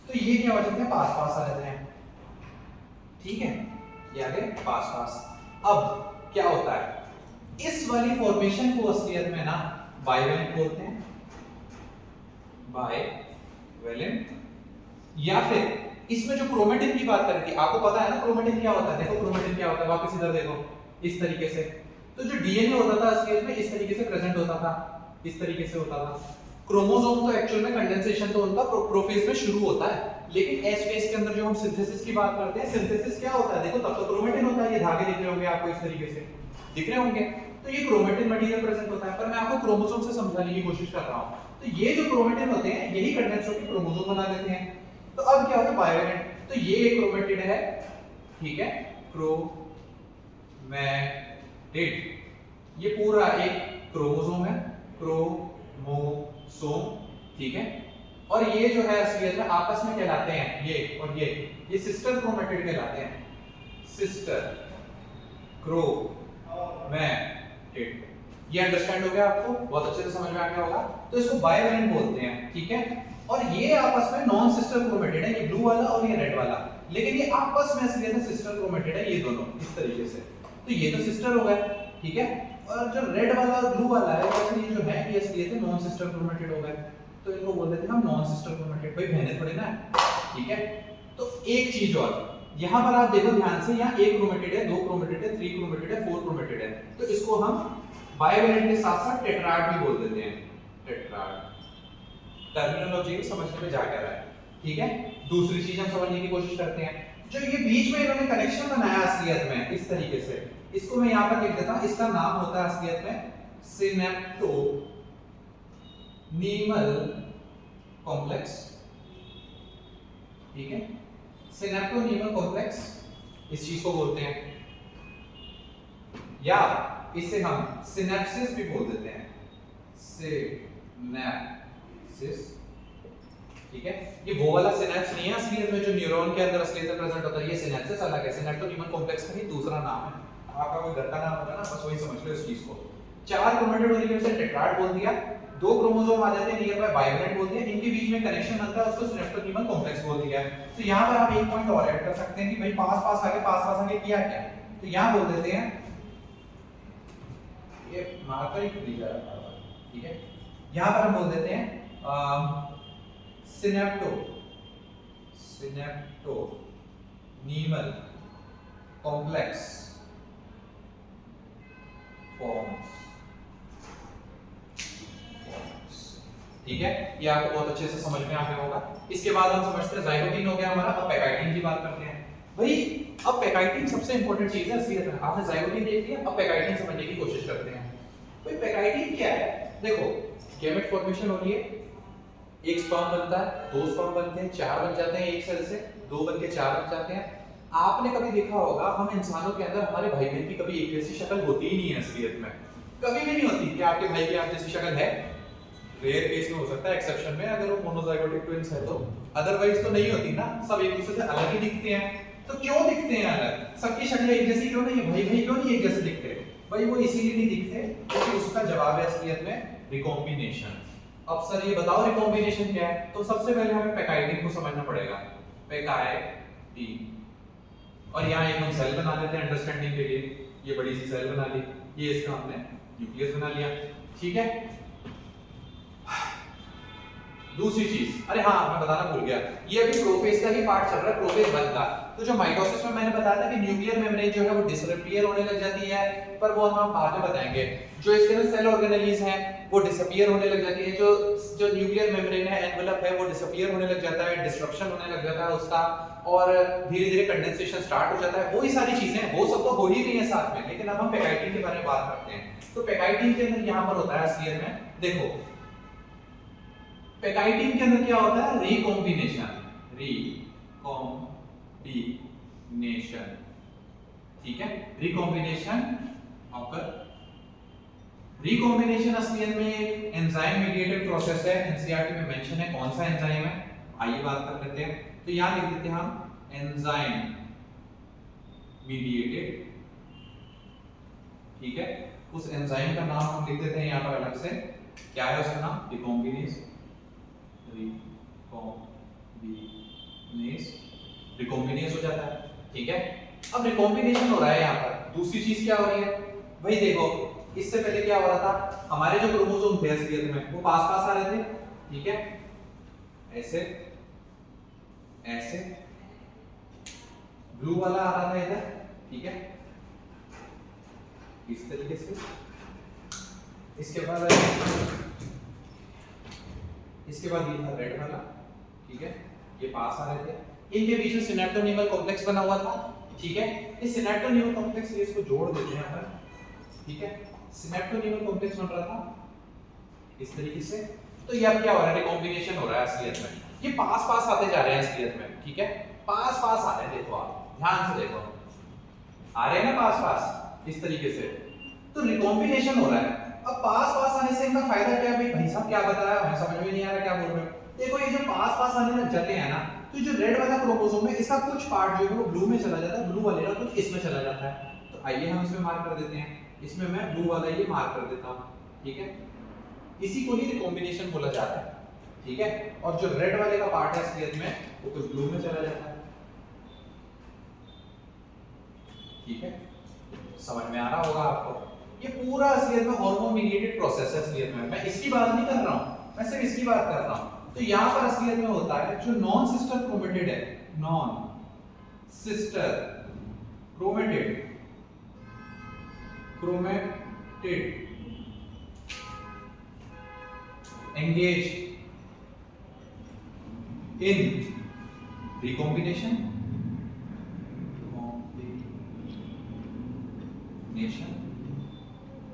तो ये क्या हो जाते हैं, पास पास आ जाते हैं। ठीक है, ये आगे पास पास। अब क्या होता है, इस वाली फॉर्मेशन को असलियत में ना बाइवेलेंट बोलते हैं, बाइवेलेंट। या फिर इसमें जो क्रोमेटिन की बात करें थी, आपको पता है ना क्रोमेटिन क्या होता है। देखो क्रोमेटिन क्या होता है, वापस इधर देखो, इस तरीके से। तो जो डीएनए होता था असलियत में इस तरीके से प्रेजेंट होता था, इस तरीके से होता था। क्रोमोसोम तो एक्चुअल में कंडेंसेशन तो उनका प्रोफेज में शुरू होता है, लेकिन एस फेज के अंदर जो हम सिंथेसिस की बात करते हैं, सिंथेसिस क्या होता है, देखो तब तो क्रोमेटिन होता है। ये धागे दिख रहे होंगे आपको इस तरीके से, दिख रहे होंगे। तो ये क्रोमेटिन मटेरियल प्रेजेंट होता है, पर मैं आपको क्रोमोसोम से समझाने की कोशिश कर रहा हूं। तो ये जो क्रोमेटिन होते हैं यही कंडेंस होकर क्रोमोसोम बना देते हैं। तो अब क्या होता है, बाइवेलेंट। तो ये एक क्रोमेटिड है, ठीक है, क्रोमेटिड। ये पूरा एक क्रोमोसोम है, क्रोमोसोम। ठीक है, और ये जो है असलियत में आपस में कहलाते हैं, ये और ये सिस्टर क्रोमेटिड कहलाते हैं, सिस्टर क्रोमेटिड। ये अंडरस्टैंड हो गया आपको, बहुत अच्छे से समझ में आ गया होगा। तो इसको बाइवेलेंट बोलते हैं। ठीक है, और ये आपस में नॉन सिस्टर क्रोमेटिड है, ये ब्लू वाला और ये रेड वाला, लेकिन ये आपस में असलियत में सिस्टर क्रोमेटिड है, ये दोनों इस तरीके से। तो ये तो सिस्टर हो गए, ठीक है, और जो रेड वाला और ब्लू वाला है वैसे ये जो है ये असलियत में नॉन सिस्टर क्रोमेटिड हो गए। तो इनको बोल देते हैं हम नॉन सिस्टर क्रोमेटिड, भाई बहनें थोड़ी ना। ठीक है, तो एक चीज और, यहां पर आप देखो ध्यान से, यहाँ एक क्रोमेटिड है, दो क्रोमेटिड है, 3 क्रोमेटिड है, 4 क्रोमेटिड है। तो इसको हम बाइवेलेंट के साथ साथ टेट्राड भी बोल देते हैं। टेट्राड। टर्मिनोलॉजी समझने में जा क्या रहा है, ठीक है। दूसरी चीज हम समझने की कोशिश करते हैं, जो ये बीच में इन्होंने कनेक्शन बनाया असलियत में इस तरीके से, इसको मैं यहां पर लिख देता हूं, इसका नाम होता है असलियत में सिनेप्टोनीमल कॉम्प्लेक्स, ठीक है। सिनेप्टोनीमल कॉम्प्लेक्स इस चीज को बोलते हैं, या इसे हम सिनेप्सिस भी बोल देते हैं, सिनेप्सिस, ठीक है। ये वो वाला सिनेप्स नहीं है असलियत में जो न्यूरॉन के अंदर असलियत में प्रेजेंट होता है, ये सिनेप्सिस अलग है, सिनेप्टोनीमल कॉम्प्लेक्स का ही दूसरा नाम है। आपका कोई घर का नाम होगा ना, बस वही समझ लो इस चीज को। 4 क्रोमेटिड ओलिगोस से टेट्राड बोल दिया, 2 क्रोमोसोम आ जाते हैं नियर बाय बाइवेलेंट बोल दिया, इनके बीच में कनेक्शन बनता है, उसको सिनेप्टोनीमल कॉम्प्लेक्स बोल दिया है। तो यहां पर आप एक पॉइंट और ऐड कर सकते हैं कि भाई पास पास आगे किया क्या, तो यहां बोल देते हैं, ये मार्कर ही खुद जा रहा है, ठीक है। यहां पर हम बोल देते हैं सिनेप्टोनीमल कॉम्प्लेक्स फॉर्म्स, ठीक है। ये आपको बहुत अच्छे से समझ में आ गया होगा। इसके बाद हम समझते हैं जाइगोटीन हो गया हमारा, अब पेकाइटिन की बात करते हैं। भाई अब पेकाइटिन सबसे इंपॉर्टेंट चीज है असलियत में, आपने जाइगोटीन देख लिया, अब पेकाइटिन समझने की कोशिश करते हैं। भाई पेकाइटिन क्या है, देखो गैमेट फॉर्मेशन हो रही है, एक स्पर्म बनता है, 2 स्पर्म बनते हैं, 4 बन जाते हैं एक सेल से, 2 बन के 4 बन जाते हैं। आपने कभी देखा होगा हम इंसानों के अंदर हमारे भाई बहन की कभी एक जैसी शक्ल होती ही नहीं है असलियत में, कभी भी नहीं होती कि आपके भाई की आप जैसी शक्ल है, रेयर केस में हो सकता है, एक्सेप्शन में अगर वो मोनोजाइगोटिक ट्विंस है तो, अदरवाइज तो नहीं होती ना, सब एक दूसरे से अलग ही दिखते हैं। तो क्यों दिखते हैं अलग, सबकी शक्लें एक जैसी क्यों नहीं है, भाई भाई क्यों नहीं एक जैसे दिखते, भाई वो इसीलिए नहीं दिखते क्योंकि उसका जवाब है असलियत में रिकॉम्बिनेशन। अब सर ये बताओ रिकॉम्बिनेशन क्या है, तो सबसे पहले हमें पेकाइटिन को समझना पड़ेगा, पेकाइटिन, और यहाँ एक हम सेल बना लेते हैं अंडरस्टैंडिंग के लिए, ये बड़ी सी सेल बना ली, ये इसका हमने न्यूक्लियस बना लिया, ठीक है। दूसरी चीज, अरे हाँ मैं बताना भूल गया, ये अभी प्रोफेज का ही पार्ट चल रहा है, प्रोफेज 1 का। तो जो माइटोसिस में मैंने बताया था कि न्यूक्लियर मेम्ब्रेन जो है वो डिसअपीयर होने लग जाती है, पर वो हम बाद में बताएंगे। जो इसके अंदर सेल ऑर्गेनेलीज हैं वो डिसअपीयर होने लग जाती है, जो न्यूक्लियर मेम्ब्रेन है, एनवेलप है, वो डिसअपीयर होने लग जाता है, डिस्ट्रक्शन होने लग जाता है उसका, और धीरे धीरे कंडेंसेशन स्टार्ट हो जाता है। वही सारी चीजें वो सब तो हो ही रही है साथ में, लेकिन अब हम पेकाइटिन के बारे में बात करते हैं। तो पेकाइटिन के अंदर यहाँ पर होता है असलियत में, देखो पेकाइटिन के अंदर क्या होता है, रिकॉम्बिनेशन, ठीक है, रिकॉम्बिनेशन ऑकर। रिकॉम्बिनेशन असलियत में एक एंजाइम मीडिएटेड प्रोसेस है, एनसीईआरटी में मेंशन है, कौन सा एंजाइम है आइए बात कर लेते हैं। तो यहां लिख देते हैं हम एंजाइम मीडिएटेड, ठीक है। उस एंजाइम का नाम हम लिख देते हैं यहां पर अलग से, क्या है उसका नाम, रिकॉम्बिनेज हो जाता है, ठीक है। अब रिकॉम्बिनेशन हो रहा है यहाँ पर, दूसरी चीज क्या हो रही है भाई, देखो इससे पहले क्या हो रहा था, हमारे जो क्रोमोसोम थे असलियत में वो पास पास आ रहे थे, ठीक है, ऐसे ऐसे, ब्लू वाला आ रहा था इधर, ठीक है, इस तरीके से। इसके बाद ये था रेड वाला, ठीक है, ये पास आ रहे थे, इनके बीच में सिनेप्टोनीमल कॉम्प्लेक्स बना हुआ था, ठीक है। इस सिनेप्टोनीमल कॉम्प्लेक्स से इसको जोड़ देते हैं अपन, ठीक है। सिनेप्टोनीमल कॉम्प्लेक्स बन रहा था इस तरीके से। तो ये अब क्या हो रहा है, रिकॉम्बिनेशन हो रहा है असलियत में, ये पास पास आते जा रहे हैं असलियत में, ठीक है, पास पास आ रहे हैं, देखो आप ध्यान से देखो, आ रहे हैं ना पास पास इस तरीके से, तो रिकॉम्बिनेशन हो रहा है। अब पास पास आने से इनका फायदा क्या है भाई साहब, क्या बताया हमें समझ में नहीं आ रहा क्या बोल रहे हो। देखो ये जो पास पास आने लग जाते हैं ना, तो जो रेड वाला क्रोमोसोम है इसका कुछ पार्ट जो है वो ब्लू में चला जाता है, ब्लू वाले का कुछ इसमें चला जाता है। तो आइए हम इसमें मार्क कर देते हैं, इसमें मैं ब्लू वाला ये मार्क कर देता हूं, ठीक है। इसी को ही रिकॉम्बिनेशन बोला जाता है, ठीक है। और जो रेड वाले का पार्ट है असलियत में वो कुछ ब्लू में चला जाता है, ठीक है, समझ में आ रहा होगा आपको। ये पूरा असलियत में हार्मोन मीडिएटेड प्रोसेस है असलियत में, मैं इसकी बात नहीं कर रहा हूं, मैं सिर्फ इसकी बात कर रहा हूं। तो यहां पर असलियत में होता है जो नॉन सिस्टर क्रोमेटिड है, non sister chromatid engage in recombination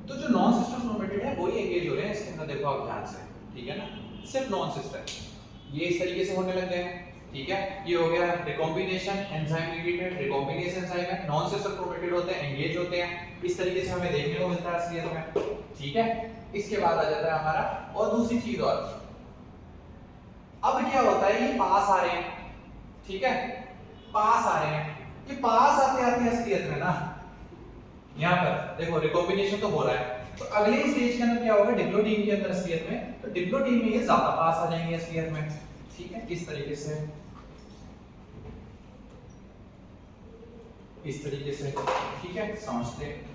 तो जो नॉन सिस्टर क्रोमेटिड है वही एंगेज हो रहे हैं इसके अंदर, देखो आप ध्यान से, ठीक है ना, सिर्फ नॉन सिस्टर ये इस तरीके से होने लग गए हैं, ठीक है। ये हो गया recombination, enzyme mediated recombination enzyme है, नॉन सिस्टर क्रोमेटिड होते हैं, एंगेज होते हैं, इस तरीके से हमें देखने को मिलता है असलियत में, ठीक है। इसके बाद आ जाता है हमारा और दूसरी चीज, और अब क्या होता है, ये पास आ रहे हैं, ठीक है, पास आ रहे हैं, ये पास आते आते असलियत में ना यहाँ पर देखो रिकॉम्बिनेशन तो हो रहा है, तो अगले स्टेज के अंदर क्या होगा, डिप्लोटीन के अंदर असलियत में, तो डिप्लोटीन में ये ज्यादा पास आ जाएंगे असलियत में, ठीक है, इस तरीके से, इस तरीके से, ठीक है, समझते हैं।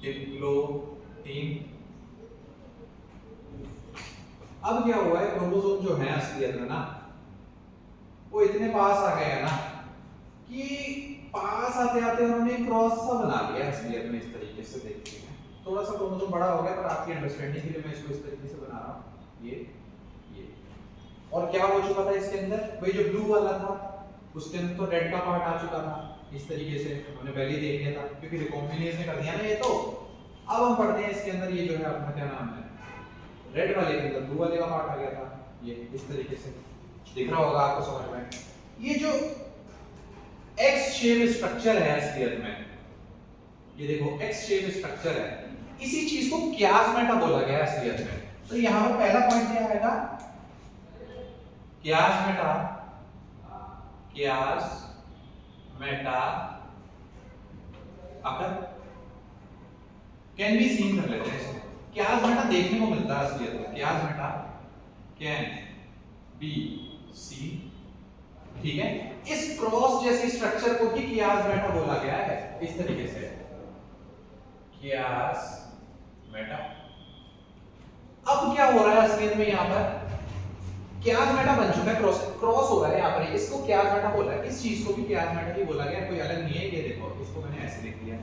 डिप्लोटीन, अब क्या हुआ है, क्रोमोसोम जो है असलियत में ना वो इतने पास आ गए हैं ना कि पास आते आते उन्होंने क्रॉस सा बना लिया असलियत में, इस तरीके से देखते हैं, थोड़ा सा क्रोमोसोम बड़ा हो गया, पर आपकी अंडरस्टैंडिंग के लिए मैं इसको इस तरीके से बना रहा हूं, ये और क्या हो चुका था इसके अंदर, वही जो ब्लू वाला था उसके अंदर तो रेड का पार्ट आ चुका था, इस तरीके से हमने पहले ही देख लिया था, क्योंकि रिकॉम्बिनेशन ने कर दिया ना ये, तो अब हम पढ़ते हैं इसके अंदर ये जो है अपना क्या नाम है, रेड वाले के अंदर ब्लू वाले का पार्ट आ गया था, ये इस तरीके से दिख रहा होगा आपको समझ में। ये जो एक्स शेप स्ट्रक्चर है असलियत में, ये देखो एक्स शेप स्ट्रक्चर है, इसी चीज को कियासमेटा बोला गया है असलियत में। तो यहां पर पहला पॉइंट क्या आएगा, कियासमेटा, कियासमेटा अगर कैन बी सीन कर लेते हैं इसको, कियासमेटा देखने को मिलता है असलियत में, कियासमेटा कैन बी सी, ठीक है। इस क्रॉस जैसे स्ट्रक्चर को ही कियासमेटा बोला गया है, इस तरीके से कियासमेटा। अब क्या हो रहा है असलियत में, यहां पर कियासमेटा बन चुका है, क्रॉस हो रहा है यहां पर, इसको कियासमेटा बोला है, इस चीज को भी कियासमेटा ही बोला गया, कोई अलग नहीं है, ये देखो इसको मैंने ऐसे लिख दिया,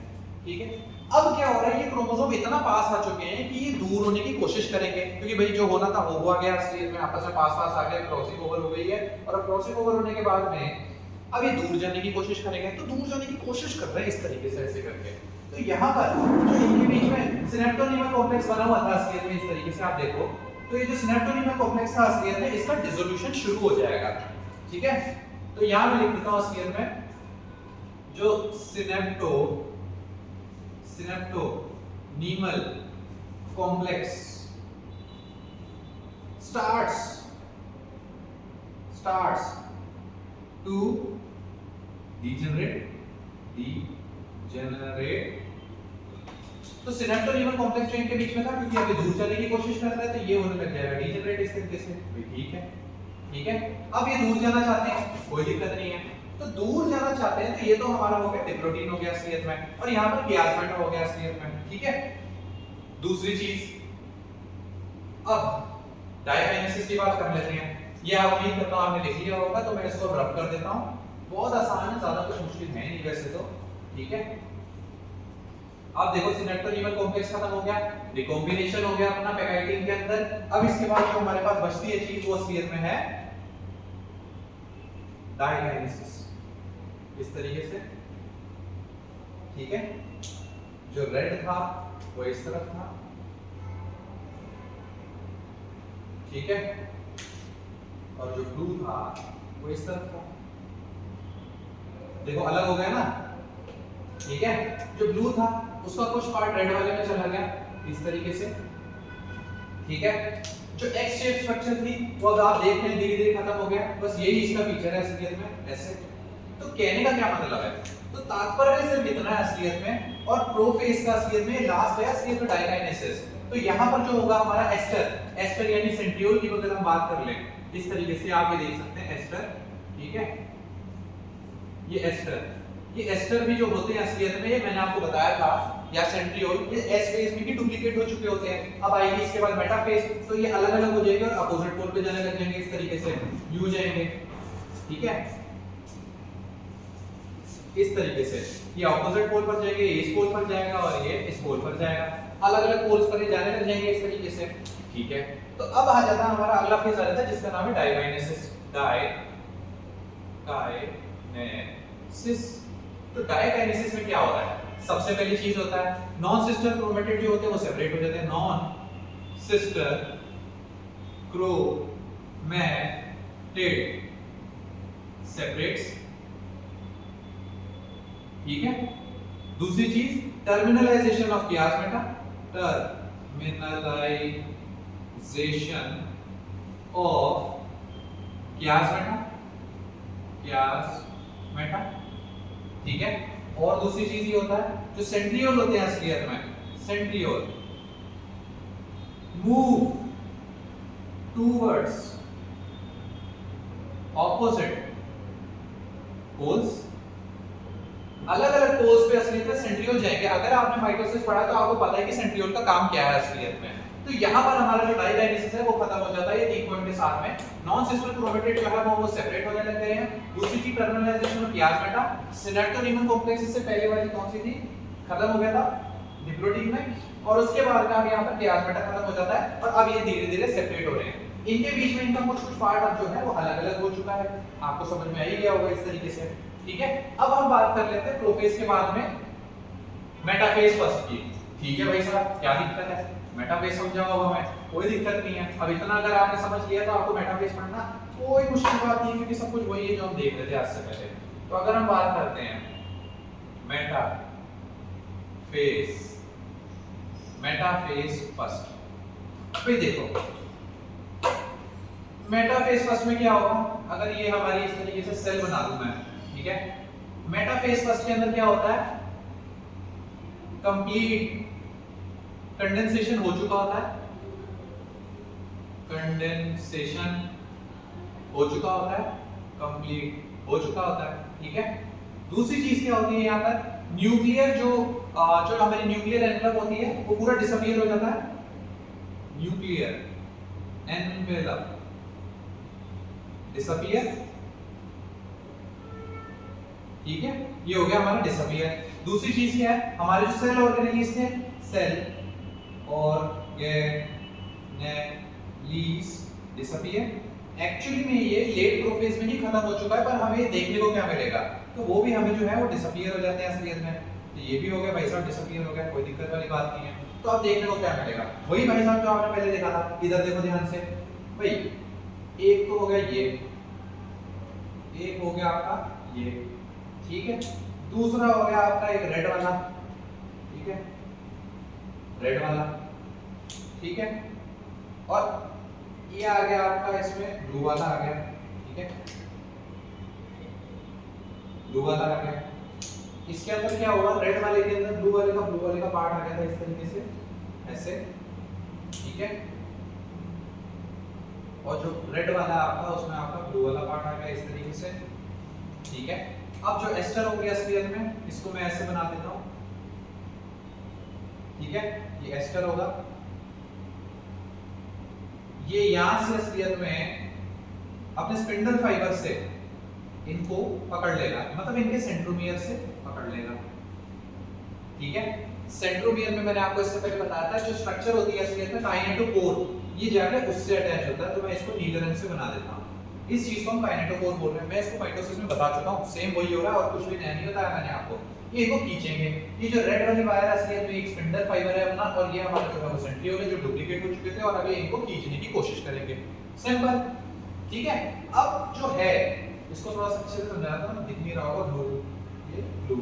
ठीक है। अब क्या हो रहा है, ये क्रोमोसोम इतना पास आ चुके हैं कि ये दूर होने की कोशिश करेंगे, क्योंकि भाई जो होना था वो हुआ गया असलियत में, आपस में पास पास आ गए, क्रॉसिंग ओवर हो गई है, और अब क्रॉसिंग ओवर होने के बाद में अब ये दूर जाने की कोशिश करेंगे, तो दूर जाने की कोशिश कर रहे हैं इस तरीके से ऐसे करके। तो यहाँ पर जो इनके बीच में सिनेप्टोनीमल कॉम्प्लेक्स बना हुआ था असलियत में, इस तरीके से आप देखो, तो ये जो सिनेप्टोनीमल कॉम्प्लेक्स था असलियत में, इसका डिसोल्यूशन शुरू हो जाएगा, ठीक है। तो यहाँ मैं लिख देता हूँ असलियत में, जो सिनेप्टोनीमल कॉम्प्लेक्स starts to degenerate, तो सिनेप्टोनीमल कॉम्प्लेक्स जो इनके बीच में था, क्योंकि अभी दूर चलने की कोशिश कर रहा है, तो ये होने लग जाएगा डीजेनरेट इस तरीके से, ठीक है, ठीक है। अब ये दूर जाना चाहते हैं, कोई दिक्कत नहीं है, तो दूर जाना चाहते हैं, तो ये तो हमारा हो गया डिप्लोटीन हो गया असलियत में, और यहाँ पर कियासमेटा हो गया असलियत में, ठीक है। दूसरी चीज, अब डायकाइनेसिस की बात कर लेते हैं, ये आप उम्मीद करता हूं आपने लिख लिया होगा, तो मैं इसको रब कर देता हूं, बहुत आसान है, ज्यादा कुछ मुश्किल है नहीं वैसे तो, ठीक है। अब देखो सिनेप्टोनीमल कॉम्प्लेक्स खत्म हो गया, रिकॉम्बिनेशन हो गया अपना पैकाइटिन के अंदर, अब इसके बाद जो हमारे पास बचती है चीज वो असलियत में है डायकाइनेसिस, इस तरीके से, ठीक है। जो रेड था वो इस तरफ था, ठीक है, और जो ब्लू था वो इस तरफ था, देखो अलग हो गया ना, ठीक है। जो ब्लू था उसका कुछ पार्ट रेड वाले में चला गया इस तरीके से, ठीक है। जो एक्स शेप स्ट्रक्चर थी वो अब आप देख रहे हैं धीरे धीरे खत्म हो गया, बस यही इसका फीचर है असलियत में, ऐसे। तो कहने का क्या मतलब है, तो तात्पर्य सिर्फ इतना है असलियत में, और प्रोफेज का असलियत में लास्ट है असलियत में डायकाइनेसिस। तो यहाँ पर जो होगा हमारा एस्टर यानी सेंट्रियोल की अगर हम बात कर लें, इस तरीके से आप ये देख सकते हैं एस्टर, ठीक है, ये एस्टर भी जो होते हैं असलियत में, ये मैंने आपको बताया था, या सेंट्रियोल, ये एस फेज में भी डुप्लीकेट हो चुके होते हैं, अब आएगी इसके बाद मेटा फेज, तो ये अलग अलग हो जाएंगे और अपोजिट पोल पे जाने लग जाएंगे, इस तरीके से यू जाएंगे, ठीक है, इस तरीके से ये अपोजिट पोल पर जाएंगे, ये इस पोल पर जाएगा और ये इस पोल पर जाएगा, अलग अलग पोल्स पर ये जाने लग जाएंगे इस तरीके से, ठीक है। तो अब आ जाता है हमारा अगला फेज आ जाता है जिसका नाम है डायकाइनेसिस। डायकाइनेसिस। तो डायकाइनेसिस में क्या होता है? सबसे पहली चीज होता है नॉन सिस्टर क्रोमेटिड जो होते हैं वो सेपरेट हो जाते हैं। नॉन सिस्टर क्रोमेटिड सेपरेट्स, ठीक है। दूसरी चीज terminalization of chiasmata. Terminalization of chiasmata, chiasmata, ठीक है। और दूसरी चीज ये होता है जो सेंट्रियोल होते हैं असलियत में, centriole move towards opposite poles. अलग अलग पोल्स पे असलियत में सेंट्रियोल जाएंगे। अगर आपने माइटोसिस पढ़ा तो आपको पता है कि सेंट्रियोल का काम क्या है असलियत में। तो यहाँ पर हमारा जो डायकाइनेसिस है वो खत्म हो जाता है ये 3 पॉइंट के साथ में। नॉन सिस्टर क्रोमेटिड जो है वो सेपरेट होने लग गए हैं। दूसरी चीज टर्मिनलाइजेशन ऑफ कियास मेटा। सिनेप्टोनीमन कॉम्प्लेक्स इससे पहले वाली कौन सी थी? खत्म हो गया था डिप्लोटीन में, और उसके बाद का यहाँ पर कियास मेटा खत्म हो जाता है और अब ये धीरे धीरे सेपरेट हो रहे हैं। इनके बीच में इनका कुछ पार्ट अब जो है वो अलग अलग हो चुका है, आपको समझ में आ ही गया होगा इस तरीके से, ठीक है। अब हम बात कर लेते हैं प्रोफेज के बाद में मेटाफेज फर्स्ट की। ठीक है भाई साहब, क्या दिक्कत है? मेटाफेज समझाओ हमें, कोई दिक्कत नहीं है। अब इतना अगर आपने समझ लिया तो आपको मेटाफेज पढ़ना कोई मुश्किल बात नहीं, क्योंकि सब कुछ वही है जो हम देख रहे थे आज से पहले। तो अगर हम बात करते हैं मेटाफेज फर्स्ट, फिर देखो मेटाफेज फर्स्ट में क्या होगा? अगर ये हमारी इस तरीके से सेल बना दूं मैं, ठीक है। मेटाफेज फर्स्ट के अंदर क्या होता है? कंप्लीट कंडेंसेशन हो चुका होता है, कंडेंसेशन हो चुका होता है, कंप्लीट हो चुका होता है, ठीक है। दूसरी चीज क्या होती है यहाँ पर? न्यूक्लियर जो हमारी न्यूक्लियर एनवेलप होती है वो पूरा डिसअपीयर हो जाता है। न्यूक्लियर एनवेलप डिसअपीयर, ठीक है, ये हो गया हमारा डिसअपीयर। दूसरी चीज क्या है? हमारे जो सेल ऑर्गेनेलीज थे, सेल ऑर्गेनेलीज डिसअपीयर। एक्चुअली में ये लेट प्रोफेज में ही खत्म हो चुका है, पर हमें देखने को क्या मिलेगा? तो वो भी हमें जो है वो डिसअपीयर हो जाते हैं असलियत में। तो ये भी हो गया भाई साहब, डिसअपीयर हो गया, कोई दिक्कत वाली बात नहीं है। तो अब देखने को क्या मिलेगा? वही भाई साहब जो आपने पहले देखा था। इधर देखो ध्यान से भाई, एक तो हो गया ये, एक हो गया आपका ये, ठीक है। दूसरा हो गया आपका एक रेड वाला, ठीक है, रेड वाला, ठीक है। और ये आ गया आपका इसमें ब्लू वाला आ गया, ठीक है, ब्लू वाला आ गया। इसके अंदर क्या हुआ? रेड वाले के अंदर ब्लू वाले का पार्ट आ गया था इस तरीके से, ऐसे, ठीक है। और जो रेड वाला आपका उसमें आपका ब्लू वाला पार्ट आ गया इस तरीके से, ठीक है। अब जो एस्टर हो गया असलियत में, इसको मैं ऐसे बना देता हूं, ठीक है, ये एस्टर होगा। ये यहां से असलियत में अपने स्पिंडल फाइबर से इनको पकड़ लेगा, मतलब इनके सेंट्रोमियर से पकड़ लेगा, ठीक है। सेंट्रोमियर में मैंने आपको इससे पहले बताया था जो स्ट्रक्चर होती है असलियत में काइनेटोकोर, ये जाके उससे अटैच होता है। तो मैं इसको नीले रंग से बना देता हूं। इस चीज को हम काइनेटोकोर बोल रहे हैं। मैं इसको माइटोसिस में बता चुका हूं, सेम वही हो रहा है और कुछ भी नया नहीं बताया मैंने आपको। ये को खींचेंगे। ये जो रेड वाली वायर है असलियत में एक स्पिंडल फाइबर है अपना, और ये हमारा जो है वो सेंट्रियोल है जो डुप्लीकेट हो चुके थे, और अभी इनको खींचने की कोशिश करेंगे। सिंपल, ठीक है। अब जो है इसको थोड़ा सा अच्छे से समझाता हूं, दिख नहीं रहा होगा, ब्लू, ये ब्लू,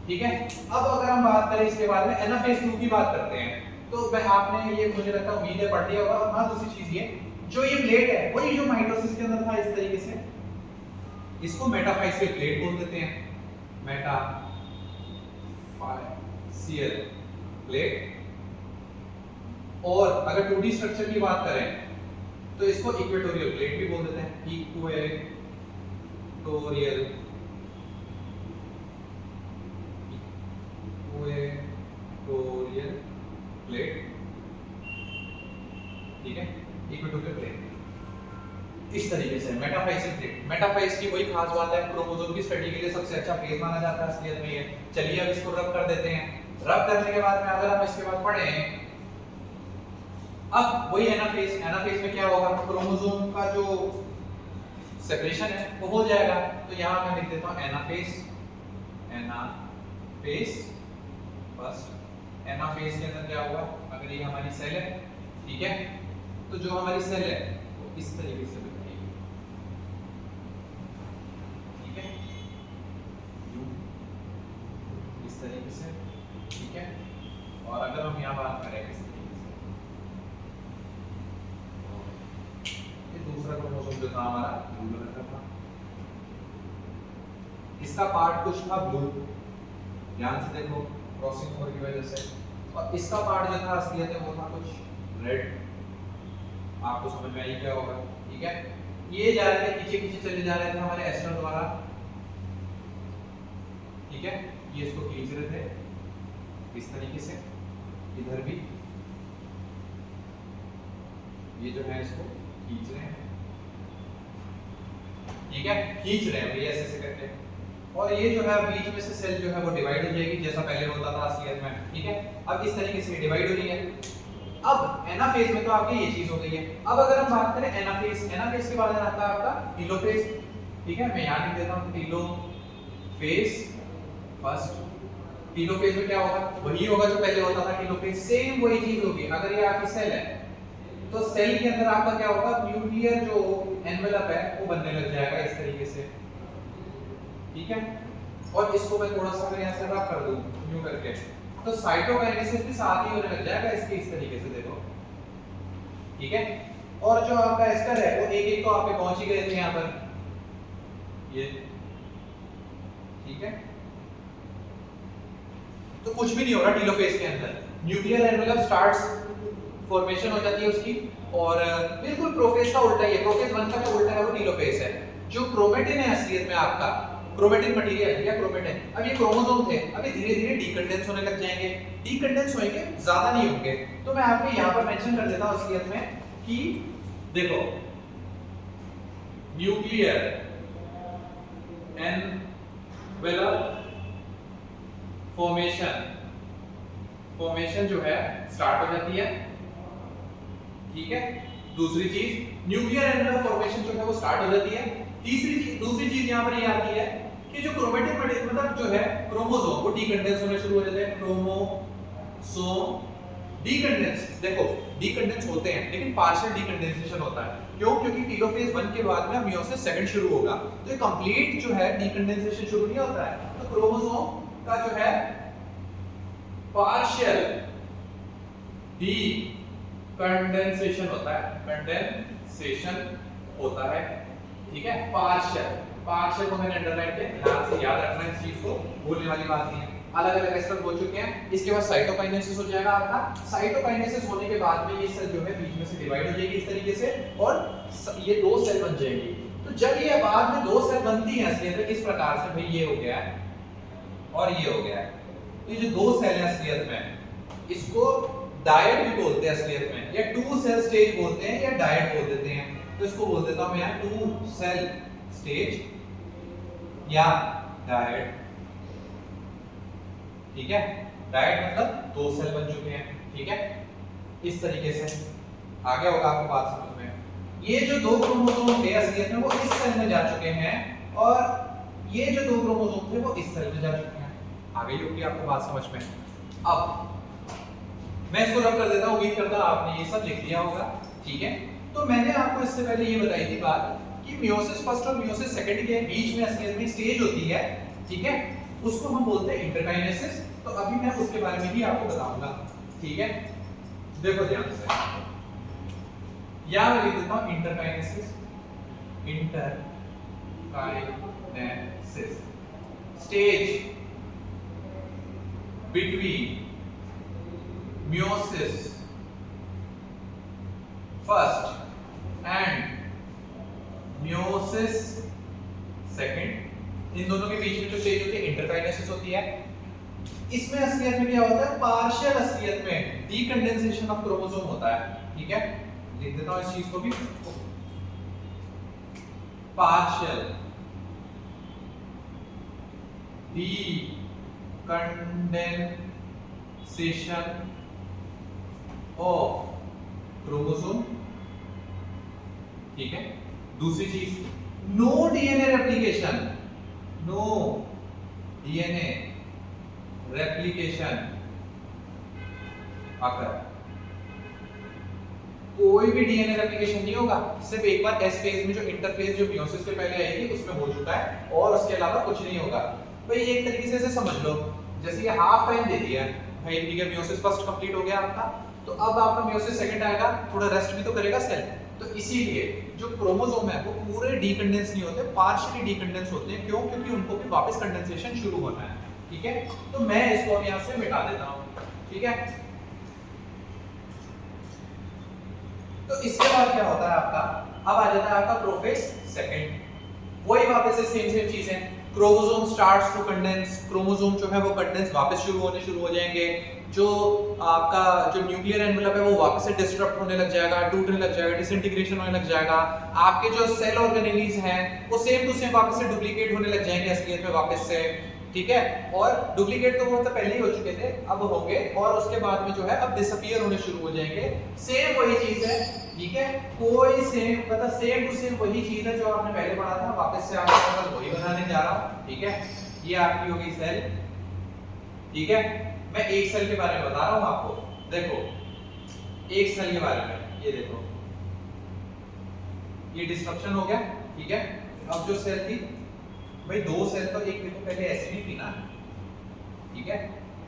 ठीक है। अब अगर हम बात करें इसके बाद में एनाफेज 2 की बात करते हैं, तो मैं आपने ये मुझे लगता है उम्मीद है पढ़ लिया होगा। और हां, दूसरी चीज ये जो ये प्लेट है वही जो माइटोसिस के अंदर था इस तरीके से, इसको मेटाफाइसियल प्लेट बोल देते हैं, मेटाफाइसियल प्लेट। और अगर 2D स्ट्रक्चर की बात करें तो इसको इक्वेटोरियल प्लेट भी बोल देते हैं, इक्वेटोरियल प्लेट, ठीक है, इक्वेटोरियल प्लेट इस तरीके से मेटाफाइसियल प्लेट। मेटाफाइस की वही खास बात है, क्रोमोसोम की स्टडी के लिए सबसे अच्छा फेज माना जाता है असलियत में ये। चलिए अब इसको रब कर देते हैं। रब करने के बाद में अगर हम इसके बाद पढ़ें अब वही एनाफेज, एनाफेज में क्या होगा, क्रोमोसोम का जो सेपरेशन है वो हो जाएगा। तो यहाँ मैं लिख देता हूँ एनाफेज, एनाफेज फर्स्ट। एनाफेज के अंदर क्या होगा, अगर ये हमारी सेल है, ठीक है, तो जो हमारी सेल है वो इस तरीके से बनेगी, ठीक है, इस तरीके से, ठीक है। और अगर हम यहाँ बात करें इस तरीके से, ये दूसरा क्रोमोसोम जो था हमारा ब्लू कलर का था, इसका पार्ट कुछ था ब्लू, ध्यान से देखो क्रॉसिंग ओवर की वजह से, और इसका पार्ट जो था असलियत में वो था कुछ रेड। आपको समझ में आई क्या होगा, ठीक है। ये जा रहे थे पीछे पीछे चले जा रहे थे हमारे एस्टर द्वारा, ठीक है, ये इसको खींच रहे थे इस तरीके से, इधर भी ये जो है इसको खींच रहे हैं, ठीक है, खींच रहे हैं ये ऐसे करके। और ये जो है बीच में से सेल जो है वो डिवाइड हो जाएगी जैसा पहले होता था असलियत में, ठीक है। अब इस तरीके से डिवाइड हो रही है। अब एनाफेज में तो आपकी ये चीज हो गई है। अब अगर हम बात करें एनाफेज, एनाफेज के बाद आता है आपका टीलोफेज, ठीक है, मैं यहाँ लिख देता हूँ टीलोफेज फर्स्ट। टीलोफेज में क्या होगा, वही होगा जो पहले होता था, टीलोफेज सेम वही चीज होगी। अगर ये आपकी सेल है तो सेल के अंदर आपका क्या होगा, न्यूक्लियर जो एनवेलप है वो बनने लग जाएगा इस तरीके से, ठीक है। और इसको मैं थोड़ा सा यहाँ से रब कर दूं यूं करके, तो साइटोकाइनेसिस भी साथ ही होने लग जाएगा इसके इस तरीके से, देखो, ठीक है। और जो आपका एस्टर है वो एक एक तो आपके पहुंच ही गए थे यहाँ पर, ये, ठीक है। तो कुछ भी नहीं हो रहा टीलोफेज के अंदर, न्यूक्लियर एनवेलप स्टार्ट्स, फॉर्मेशन हो जाती है उसकी, और बिल्कुल प्रोफेज का उल्टा ही है। प्रोफेज 1 का जो उल्टा है वो टीलोफेज है। जो क्रोमेटिन है असलियत में आपका, क्रोमेटिन मटेरियल या क्रोमेटिन, अब ये क्रोमोसोम थे, अभी धीरे-धीरे डीकंडेंस होने लग जाएंगे, डीकंडेंस होंगे, ज्यादा नहीं होंगे। तो मैं आपको यहाँ पर मेंशन कर देता हूँ असलियत में कि देखो, न्यूक्लियर एनवेलप फॉर्मेशन जो है स्टार्ट हो जाती है, ठीक है। दूसरी चीज न्यूक्लियर एनवेलप फॉर्मेशन जो है वो स्टार्ट हो जाती है। दूसरी चीज यहाँ पर ये आती है कि जो क्रोमेटिन मतलब जो है क्रोमोसोम वो डीकंडेंस होने शुरू हो जाते हैं। क्रोमोसोम डीकंडेंस, देखो डीकंडेंस होते हैं लेकिन पार्शियल डीकंडेंसेशन होता है, क्यों, क्योंकि टीलोफेज 1 के बाद में मियोसिस सेकंड शुरू होगा, तो ये कंप्लीट जो है डीकंडेंसेशन शुरू नहीं होता है। तो क्रोमोसोम का जो है पार्शियल डीकंडेंसेशन होता है, कंडेंसेशन होता है, ठीक है। पार्शियल को मैंने अंडरलाइन किया, ध्यान से याद रखना इस चीज को, भूलने वाली बात नहीं है। अलग अलग एस्टर बोल चुके हैं। इसके बाद साइटोकाइनेसिस हो जाएगा आपका। साइटोकाइनेसिस होने के बाद में ये सेल जो है बीच में से डिवाइड हो जाएगी इस तरीके से, और ये दो सेल बन जाएंगी। तो जब ये बाद में दो सेल बनती हैं असलियत में इस प्रकार से, भाई ये हो गया है और ये हो गया है, तो ये जो दो सेल हैं असलियत में, इसको डायड भी बोलते हैं असलियत में, या टू सेल स्टेज बोलते हैं, या डायड बोल देते हैं। तो इसको बोल देता हूं मैं यहाँ टू सेल स्टेज या डायड, ठीक है। डायड मतलब दो सेल बन चुके हैं, ठीक है। इस तरीके से आगे होगा आपको बात समझ में। ये जो दो क्रोमोसोम थे असलियत में वो इस सेल में जा चुके हैं, और ये जो दो क्रोमोसोम थे वो इस सेल में जा चुके हैं। आ गई होगी आपको बात समझ में। अब मैं इसको रब कर देता हूँ, उम्मीद करता हूँ आपने ये सब लिख लिया होगा, ठीक है। तो मैंने आपको इससे पहले ये बताई थी बात कि मियोसिस फर्स्ट और मियोसिस सेकंड के बीच में असलियत में स्टेज होती है, ठीक है, उसको हम बोलते हैं इंटरकाइनेसिस। तो अभी मैं उसके बारे में भी आपको बताऊंगा, ठीक है। देखो ध्यान से, यहां मैं लिख देता हूं interkinesis, interkinesis stage between meiosis first and meiosis second, इन दोनों के बीच में जो स्टेज होती है इंटरकाइनेसिस होती है। इसमें असलियत में क्या होता है, पार्शियल असलियत में डीकंडेंसेशन ऑफ क्रोमोसोम होता है, ठीक है। लिख देता हूं इस चीज को भी, पार्शियल डीकंडेंसेशन ऑफ क्रोमोसोम, ठीक है। दूसरी चीज, no DNA replication, no DNA replication आकर, कोई भी डीएनए रेप्लिकेशन नहीं होगा, सिर्फ एक बार एस फेज में जो इंटरफेज जो मियोसिस के पहले आई थी उसमें हो चुका है और उसके अलावा कुछ नहीं होगा। भाई एक तरीके से समझ लो, जैसे ये हाफ टाइम दे दिया भाई, ठीक है, मियोसिस फर्स्ट कंप्लीट हो गया आपका, तो अब आपका मियोसिस सेकंड आएगा, थोड़ा रेस्ट भी तो करेगा सेल। तो इसीलिए जो क्रोमोसोम है वो पूरे डीकंडेंस नहीं होते, पार्शियली डीकंडेंस होते हैं। क्यों? क्योंकि उनको भी वापस कंडेंसेशन शुरू होना है, ठीक है। तो मैं इसको अब यहाँ से मिटा देता हूँ, ठीक है। तो इसके बाद क्या होता है आपका, अब आ जाता है आपका प्रोफेज सेकंड, वही वापस से सेम चीजें, chromosome starts to condense, chromosome जो है वो कंडेंस वापस शुरू हो जाएंगे, जो आपका जो न्यूक्लियर एनवेलप है वो वापस से डिस्टरप्ट होने लग जाएगा, टूटने लग जाएगा, डिसइंटीग्रेशन होने लग जाएगा, आपके जो सेल ऑर्गेनेलीज हैं वो सेम टू सेम वापस से डुप्लीकेट होने लग जाएंगे असलियत में वापस से, ठीक है। और डुप्लीकेट तो वो तो पहले ही हो चुके थे, अब होंगे, और उसके बाद में जो है अब डिसअपीयर होने शुरू हो जाएंगे। सेम वही चीज है, ठीक है, कोई सेम मतलब सेम टू सेम वही चीज है जो आपने पहले पढ़ा था, वापस से आपके पास वही बनाने जा रहा हूं, ठीक है। ये आपकी हो गई सेल, ठीक है। मैं एक सेल के बारे में बता रहा हूं आपको, देखो एक सेल के बारे में, ये देखो ये डिस्ट्रक्शन हो गया, ठीक है। अब जो सेल थी भाई, दो सेल तो एक देखो पहले ऐसे नहीं थी ना, ठीक है,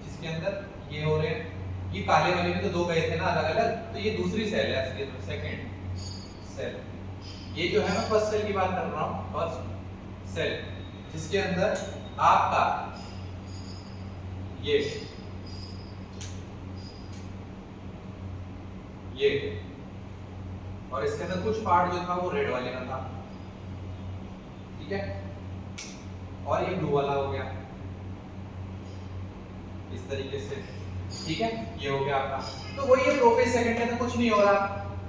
जिसके अंदर ये हो रहे हैं, ये काले वाले भी तो दो गए थे ना अलग अलग, तो ये दूसरी सेल है असली में, सेकंड सेल। ये जो है मैं फर्स्ट सेल की बात कर रहा हूं, फर्स्ट सेल, जिसके अंदर आपका ये और इसके अंदर कुछ पार्ट जो था वो रेड वाले का था, ठीक है, और ये ब्लू वाला हो गया इस तरीके से, ठीक है, ये हो गया आपका। तो वही है प्रोफेज सेकंड के अंदर कुछ नहीं हो रहा,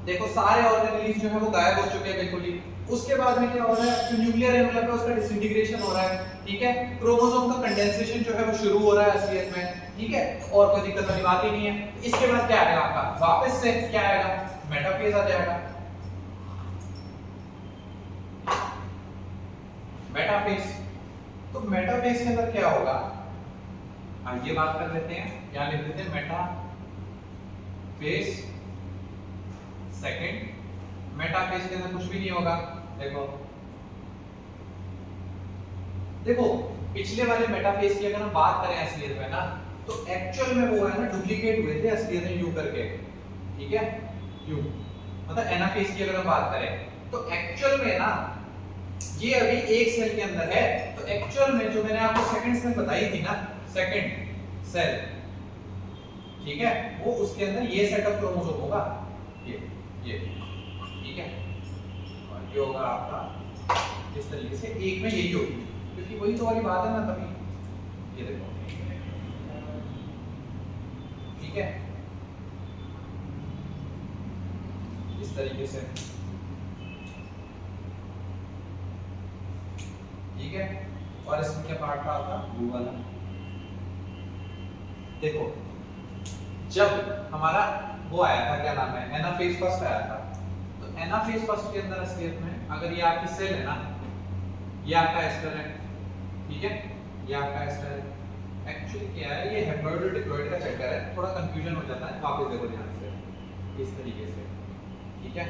देखो सारे ऑर्गेनेल्स जो है वो गायब हो चुके हैं बिल्कुल ही। उसके बाद में क्या हो रहा है, जो न्यूक्लियर एनवेलप है उसका डिसइंटीग्रेशन हो रहा है, ठीक है, क्रोमोसोम का कंडेंसेशन जो है वो शुरू हो रहा है असलियत में, ठीक है, और कोई दिक्कत वाली बात ही नहीं है। इसके बाद क्या आएगा आपका, वापस से क्या आएगा, मेटाफेज आ जाएगा, मेटाफेज। तो मेटाफेज के अंदर क्या होगा, ये बात कर लेते हैं, क्या लिख देते हैं, मेटाफेज सेकंड। मेटाफेज के अंदर कुछ भी नहीं होगा, देखो देखो पिछले वाले मेटाफेज की अगर हम बात करें असलियत में ना, तो एक्चुअल में वो है ना डुप्लीकेट हुए थे असलियत में यू करके, ठीक है, यू मतलब एनाफेज की अगर हम बात करें तो एक्चुअल में ना ये अभी एक सेल के अंदर है, तो एक्चुअल में जो मैंने आपको सेकंड सेल बताई थी ना, सेकंड सेल, ठीक है, वो उसके अंदर ये सेट ऑफ क्रोमोसोम होगा, ये ठीक है, और ये होगा आपका इस तरीके से, एक में यही होगी, क्योंकि वही तो वाली बात है ना, तभी ये देखो, ठीक है, इस तरीके से, ठीक है। और इसमें क्या पार्ट था आपका, ब्लू वाला, देखो जब हमारा वो आया था, क्या नाम है, एनाफेज फर्स्ट आया था, तो एनाफेज फर्स्ट के अंदर असलियत में अगर ये आपकी सेल है ना, ये आपका एस्टर है, ठीक है, ये आपका एस्टर है, एक्चुअली क्या है, ये हेप्लॉइड डिप्लॉइड का चक्कर है, थोड़ा कंफ्यूजन हो जाता है, वापस देखो ध्यान से इस तरीके से, ठीक है,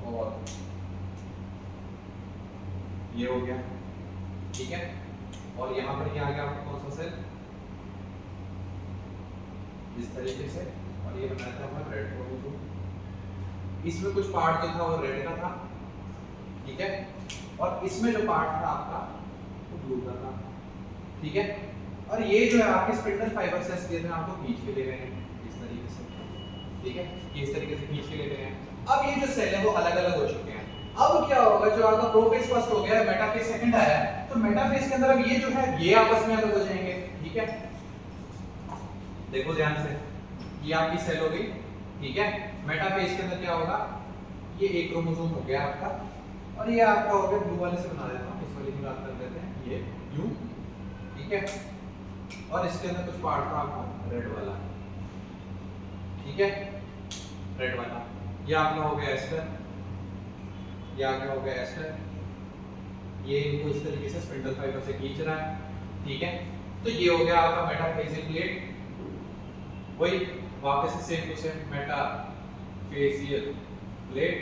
और ये हो गया, ठीक है, और यहाँ पर क्या आ गया आपका कौन सा सेल, इस तरीके से, और ये बनाया था हमारा रेड क्रोमोसोम, इसमें कुछ पार्ट जो था वो रेड का था, ठीक है, और इसमें जो पार्ट था आपका वो ब्लू का था, ठीक है, और ये जो है आपके स्पिंडल फाइबर से इसलिए मैं आपको खींच के ले गए हैं इस तरीके से, ठीक है, इस तरीके से खींच के ले गए हैं। अब ये जो सेल है वो अलग अलग हो चुके हैं। अब क्या होगा, जो आपका प्रोफेज फर्स्ट हो गया, मेटाफेज सेकंड आया, तो मेटाफेज के अंदर अब ये जो है ये आपस में अलग हो जाएंगे, ठीक है, देखो ध्यान से, ये आपकी सेल हो गई, ठीक है, मेटाफेज के अंदर क्या होगा, ये एक क्रोमोसोम हो गया आपका, और ये आपका हो गया, ब्लू वाले से बना देता हूं, इस वाले की बात कर लेते हैं, ये यू, ठीक है, और इसके अंदर कुछ पार्ट था आपका रेड वाला, ठीक है, रेड वाला, ये आपका हो गया एस्टर, ये आपका हो गया एस्टर, ये इनको इस तरीके से स्पिंडल फाइबर से खींच रहा है, ठीक है। तो ये हो गया आपका मेटाफेसियल प्लेट, वही वापस से सेम टू सेम मेटाफेसियल प्लेट,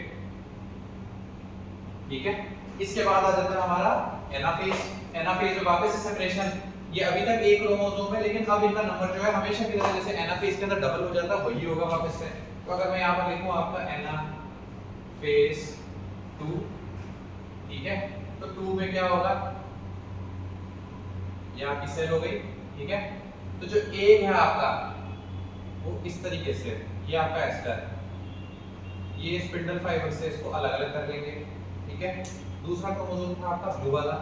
ठीक है। इसके बाद आ जाता है हमारा एनाफेज। एनाफेज में वापस से सेपरेशन, ये अभी तक एक क्रोमोसोम है लेकिन अब इनका नंबर जो है हमेशा की तरह जैसे एनाफेज के अंदर डबल हो जाता है वही होगा वापस से। तो अगर मैं यहाँ पर लिखूं आपका एनाफेज 2, ठीक है, तो 2 में क्या होगा, ये आपकी सेल हो गई, ठीक है। तो जो एक है आपका वो इस तरीके से, ये आपका एस्टर, ये स्पिंडल फाइबर से इसको अलग अलग कर लेंगे, ठीक है। दूसरा क्रोमोसोम था आपका ब्लू वाला,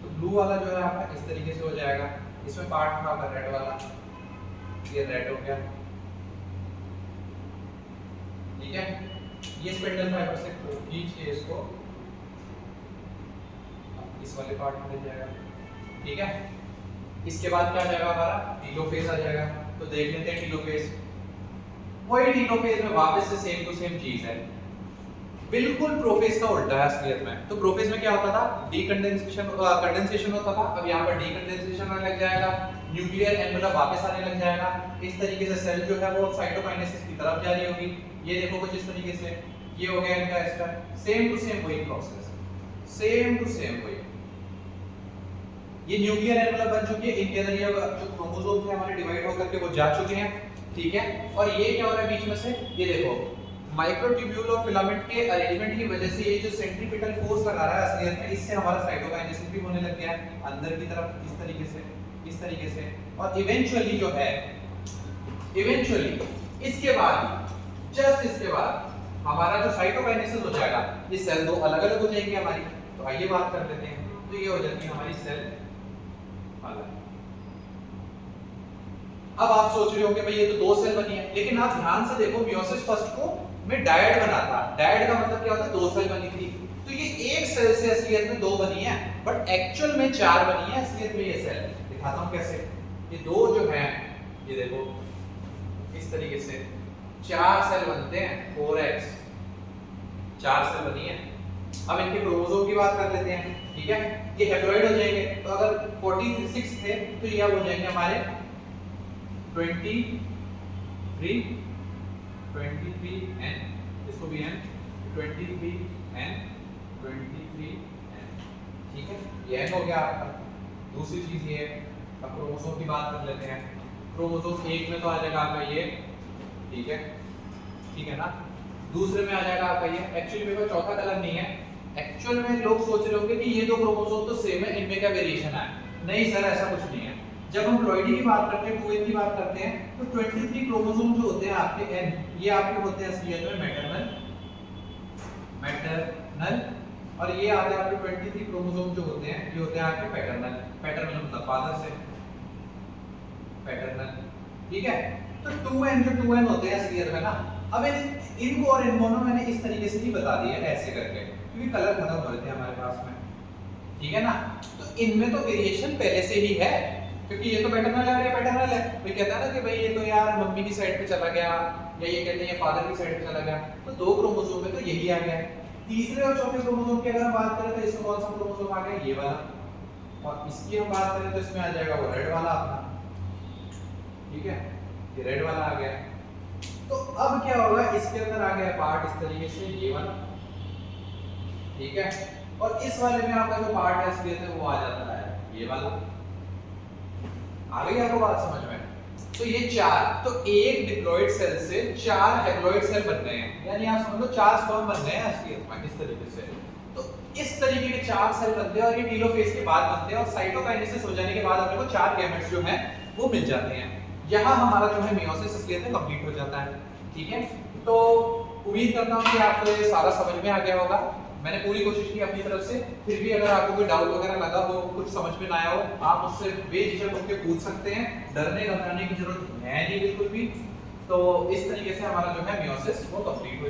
तो ब्लू वाला जो है आपका इस तरीके से हो जाएगा। इसमें पार्ट था आपका रेड वाला, ये रेड हो गया, ठीक है। ये स्पिंडल फाइबर से खींच के इसको इस वाले पार्ट में ले जाएगा, ठीक है। इसके बाद क्या आ जाएगा हमारा टीलोफेज आ जाएगा। तो देख लेते हैं टीलोफेज। वही टीलोफेज में वापस से सेम टू सेम चीज है, बिल्कुल प्रोफेज का उल्टा है असलियत में। तो प्रोफेज में क्या होता था, डीकंडेंसेशन कंडेंसेशन होता था, अब यहाँ पर डीकंडेंसेशन होने लग जाएगा, न्यूक्लियर एनवेलप वापस आने लग जाएगा। इस तरीके से सेल जो है वो साइटोकाइनेसिस की तरफ जारी होगी। ये देखो कुछ इस तरीके से, ये हो गया इनका एस्टर, सेम टू सेम वही प्रोसेस, सेम टू सेम वही। ये न्यूक्लियर एनवेलप बन चुकी है, इनके अंदर ये जो क्रोमोसोम थे हमारे डिवाइड होकर के वो जा चुके हैं, ठीक है। और ये क्या हो रहा है बीच में से, ये देखो माइक्रोट्यूब्यूल और फिलामेंट के अरेंजमेंट की वजह से ये जो सेंट्रीपिटल फोर्स लगा रहा है असलियत में, इससे हमारा साइटोकाइनेसिस भी होने लग गया है अंदर की तरफ इस तरीके से, इस तरीके से। और इवेंचुअली जो है, इवेंचुअली इसके बाद, जस्ट इसके बाद हमारा जो साइटोकाइनेसिस हो जाएगा, ये सेल दो अलग अलग हो जाएंगी हमारी। तो आइए बात कर लेते हैं। तो ये हो जाती है हमारी सेल अलग। अब आप सोच रहे होंगे भाई ये तो 2 सेल बनी है, लेकिन आप ध्यान से देखो मियोसिस फर्स्ट को में डायड बना था। डायड का मतलब क्या होता है, 2 सेल बनी थी। तो ये एक सेल से असलियत में 2 बनी है, बट एक्चुअल में 4 बनी है असलियत में। ये सेल दिखाता हूं कैसे। ये 2 जो है, ये देखो इस तरीके से 4 सेल बनते हैं, 4x 4 सेल बनी है। अब इनके क्रोमोसोम की बात कर लेते हैं, ठीक है। ये हैप्लॉइड हो जाएंगे, तो अगर 46 थे तो ये अब हो जाएंगे हमारे 23n, इसको भी n, 23n, 23n, ठीक है। ये n हो गया आपका। दूसरी चीज ये, अब क्रोमोसोम की बात कर लेते हैं। क्रोमोसोम 1 में तो आ जाएगा आपका ये, ठीक है, ठीक है ना। दूसरे में आ जाएगा आपका ये। एक्चुअली मेरे पास चौथा कलर नहीं है। एक्चुअल में लोग सोच रहे होंगे कि ये 2 क्रोमोसोम तो सेम है, इनमें क्या वेरिएशन है। नहीं सर, ऐसा कुछ नहीं है। जब हम प्लॉइडी की बात करते हैं, 2n की बात करते हैं, तो 23 क्रोमोसोम जो होते हैं आपके n, ये आपके होते हैं असलियत में मैटरनल, और ये आते हैं आपके 23 क्रोमोसोम जो होते हैं, ये होते हैं आपके पैटर्नल। पैटर्नल मतलब फादर से, पैटर्नल, ठीक है। तो 2n जो 2n होते हैं असलियत में ना, अब इनको और इन दोनों मैंने इस तरीके से ही बता दिया ऐसे करके, क्योंकि कलर खत्म हो रहे थे हमारे पास में, ठीक है ना। तो इनमें तो वेरिएशन पहले से ही है, क्योंकि ये तो पैटर्नल है, ये पैटर्नल है। कोई कहता है ना कि भाई ये तो यार मम्मी की साइड पे चला गया, या ये कहते हैं ये फादर की साइड पे चला गया। तो 2 क्रोमोसोम में तो यही आ गया। तीसरे और चौथे क्रोमोसोम की अगर हम बात करें तो इसमें कौन सा क्रोमोसोम आ गया, ये वाला। और इसकी हम बात करें तो इसमें आ जाएगा वो रेड वाला अपना, ठीक है, ये रेड वाला आ गया। तो अब क्या होगा, इसके अंदर आ गया पार्ट इस तरीके से, ये वाला, ठीक है। और इस वाले में आपका जो पार्ट है इसलिए वो आ जाता है ये वाला। आ गई आपको बात समझ में। तो ये 4, तो एक डिप्लॉइड सेल से 4 हैप्लॉइड सेल बन रहे हैं, यानी आप समझ लो 4 स्पर्म बन रहे हैं असलियत में इस तरीके से। तो इस तरीके के 4 सेल बनते हैं, और ये टीलोफेज के बाद बनते हैं, और साइटोकाइनेसिस हो जाने के बाद अपने को 4 गैमेट्स जो हैं वो मिल जाते हैं। यहाँ हमारा जो है मियोसिस असलियत में कंप्लीट हो जाता है, ठीक है। तो उम्मीद करता हूँ कि आपको ये सारा समझ में आ गया होगा। मैंने पूरी कोशिश की अपनी तरफ से। फिर भी अगर आपको कोई डाउट वगैरह लगा हो, कुछ समझ में ना आया हो, आप मुझसे बेझिझक होकर पूछ सकते हैं। डरने घबराने की जरूरत है नहीं बिल्कुल भी। तो इस तरीके से हमारा जो है मियोसिस वो कंप्लीट हो जाता है।